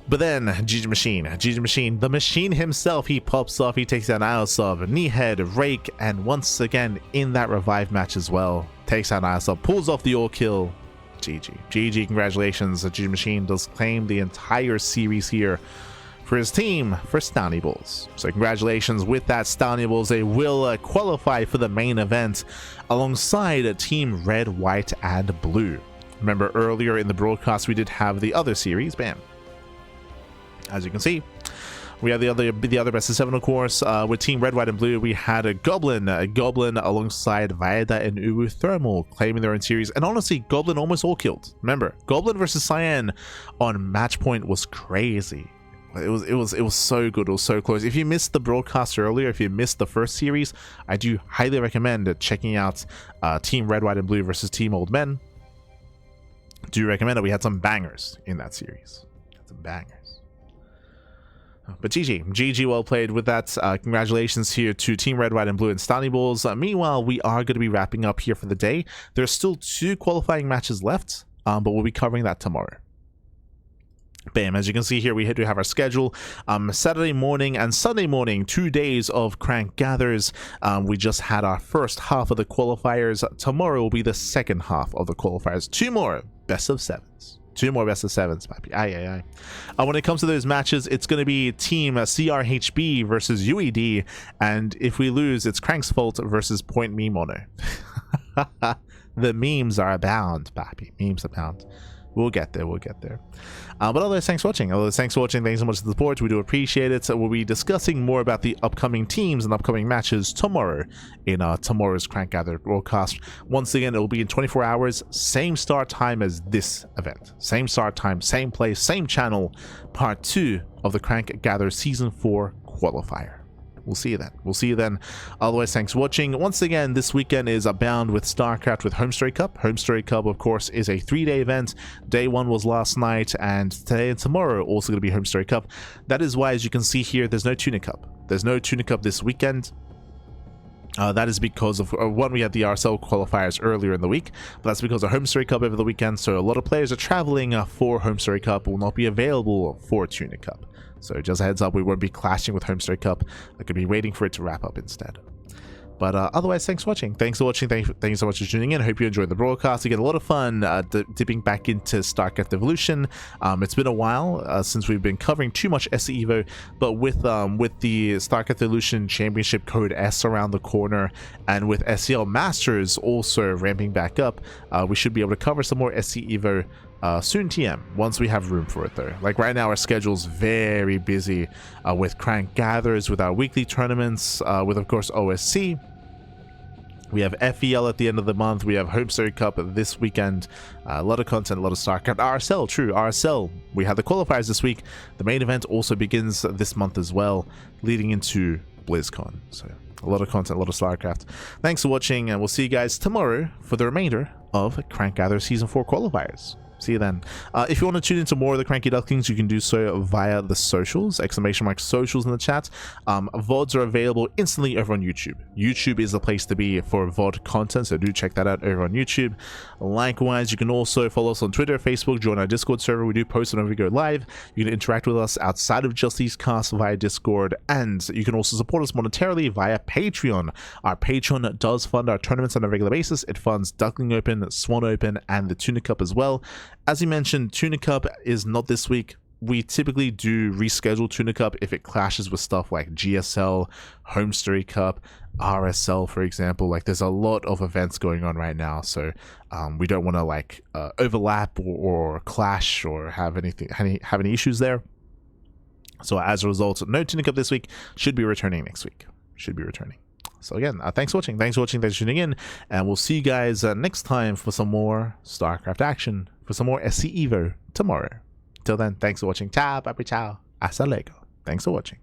But then, GgMaChine, the machine himself, he pops off. He takes down Iosup, Nihed, Rake, and once again, in that revive match as well, takes down Iosup, pulls off the all-kill. GG, congratulations. GgMaChine does claim the entire series here for his team, for StalnieBalls. So congratulations with that, StalnieBalls. They will qualify for the main event alongside Team Red, White, and Blue. Remember earlier in the broadcast we did have the other series, bam. As you can see, we have the other best of 7, of course. With Team Red, White, and Blue, we had a Goblin alongside Vaeda and Uwu Thermal claiming their own series. And honestly, Goblin almost all killed. Remember, Goblin versus Cyan on match point was crazy. It was so good. It was so close. If you missed the broadcast earlier, if you missed the first series, I do highly recommend checking out Team Red, White, and Blue versus Team Old Men. Do recommend it. We had some bangers in that series. Some bangers. But GG well played with that. Congratulations here to Team Red, White, and Blue and StalnieBalls. Meanwhile, we are going to be wrapping up here for the day. There's still 2 qualifying matches left, but we'll be covering that tomorrow. Bam, as you can see here, we do have our schedule. Saturday morning and Sunday morning, 2 days of Crank Gathers. We just had our first half of the qualifiers. Tomorrow will be the second half of the qualifiers. 2 more best of 7s. 2 more best of 7s, papi. Aye. When it comes to those matches, it's going to be Team CRHB versus UED, and if we lose, it's Crank's fault versus Point Me Mono. The memes are abound, papi. Memes abound. We'll get there. But otherwise, thanks for watching. Thanks so much for the support. We do appreciate it. So we'll be discussing more about the upcoming teams and upcoming matches tomorrow in tomorrow's Crank Gather broadcast. Once again, it will be in 24 hours. Same start time as this event. Same start time, same place, same channel. Part 2 of the Crank Gather Season 4 Qualifier. We'll see you then. Otherwise, thanks for watching. Once again, this weekend is abound with StarCraft with Homestory Cup. Homestory Cup, of course, is a 3-day event. Day 1 was last night, and today and tomorrow also going to be Homestory Cup. That is why, as you can see here, there's no Tuna Cup. There's no Tuna Cup this weekend. That is because of one, we had the RSL qualifiers earlier in the week, but that's because of Homestory Cup over the weekend. So a lot of players are traveling for Homestory Cup, will not be available for Tuna Cup. So just a heads up, we won't be clashing with Homestory Cup. I could be waiting for it to wrap up instead. But otherwise, thanks for watching. Thank you so much for tuning in. I hope you enjoyed the broadcast. You get a lot of fun dipping back into StarCraft Evolution. It's been a while since we've been covering too much SE Evo, but with the StarCraft Evolution Championship Code S around the corner, and with SEL Masters also ramping back up, we should be able to cover some more SE Evo soon TM, once we have room for it though. Like right now, our schedule's very busy with Crank Gathers, with our weekly tournaments, with of course OSC. We have FEL at the end of the month. We have Homestory Cup this weekend. A lot of content, a lot of StarCraft. RSL, true, RSL. We had the qualifiers this week. The main event also begins this month as well, leading into BlizzCon. So a lot of content, a lot of StarCraft. Thanks for watching, and we'll see you guys tomorrow for the remainder of Crank Gather Season 4 qualifiers. See you then. If you want to tune into more of the Cranky Ducklings, you can do so via the socials, !socials in the chat. VODs are available instantly over on YouTube. YouTube is the place to be for VOD content, so do check that out over on YouTube. Likewise, you can also follow us on Twitter, Facebook, join our Discord server. We do post whenever we go live. You can interact with us outside of just these casts via Discord, and you can also support us monetarily via Patreon. Our Patreon does fund our tournaments on a regular basis. It funds Duckling Open, Swan Open, and the Tuna Cup as well. As you mentioned, Tuna Cup is not this week. We typically do reschedule Tuna Cup if it clashes with stuff like GSL, Homestory Cup, RSL, for example. Like, there's a lot of events going on right now, so we don't want to like overlap or clash or have any issues there. So as a result, no Tuna Cup this week. Should be returning next week. So again, thanks for watching, thanks for tuning in, and we'll see you guys next time for some more StarCraft action, for some more SC Evo tomorrow. Till then, thanks for watching. Ciao, papi, ciao, hasta luego. Thanks for watching.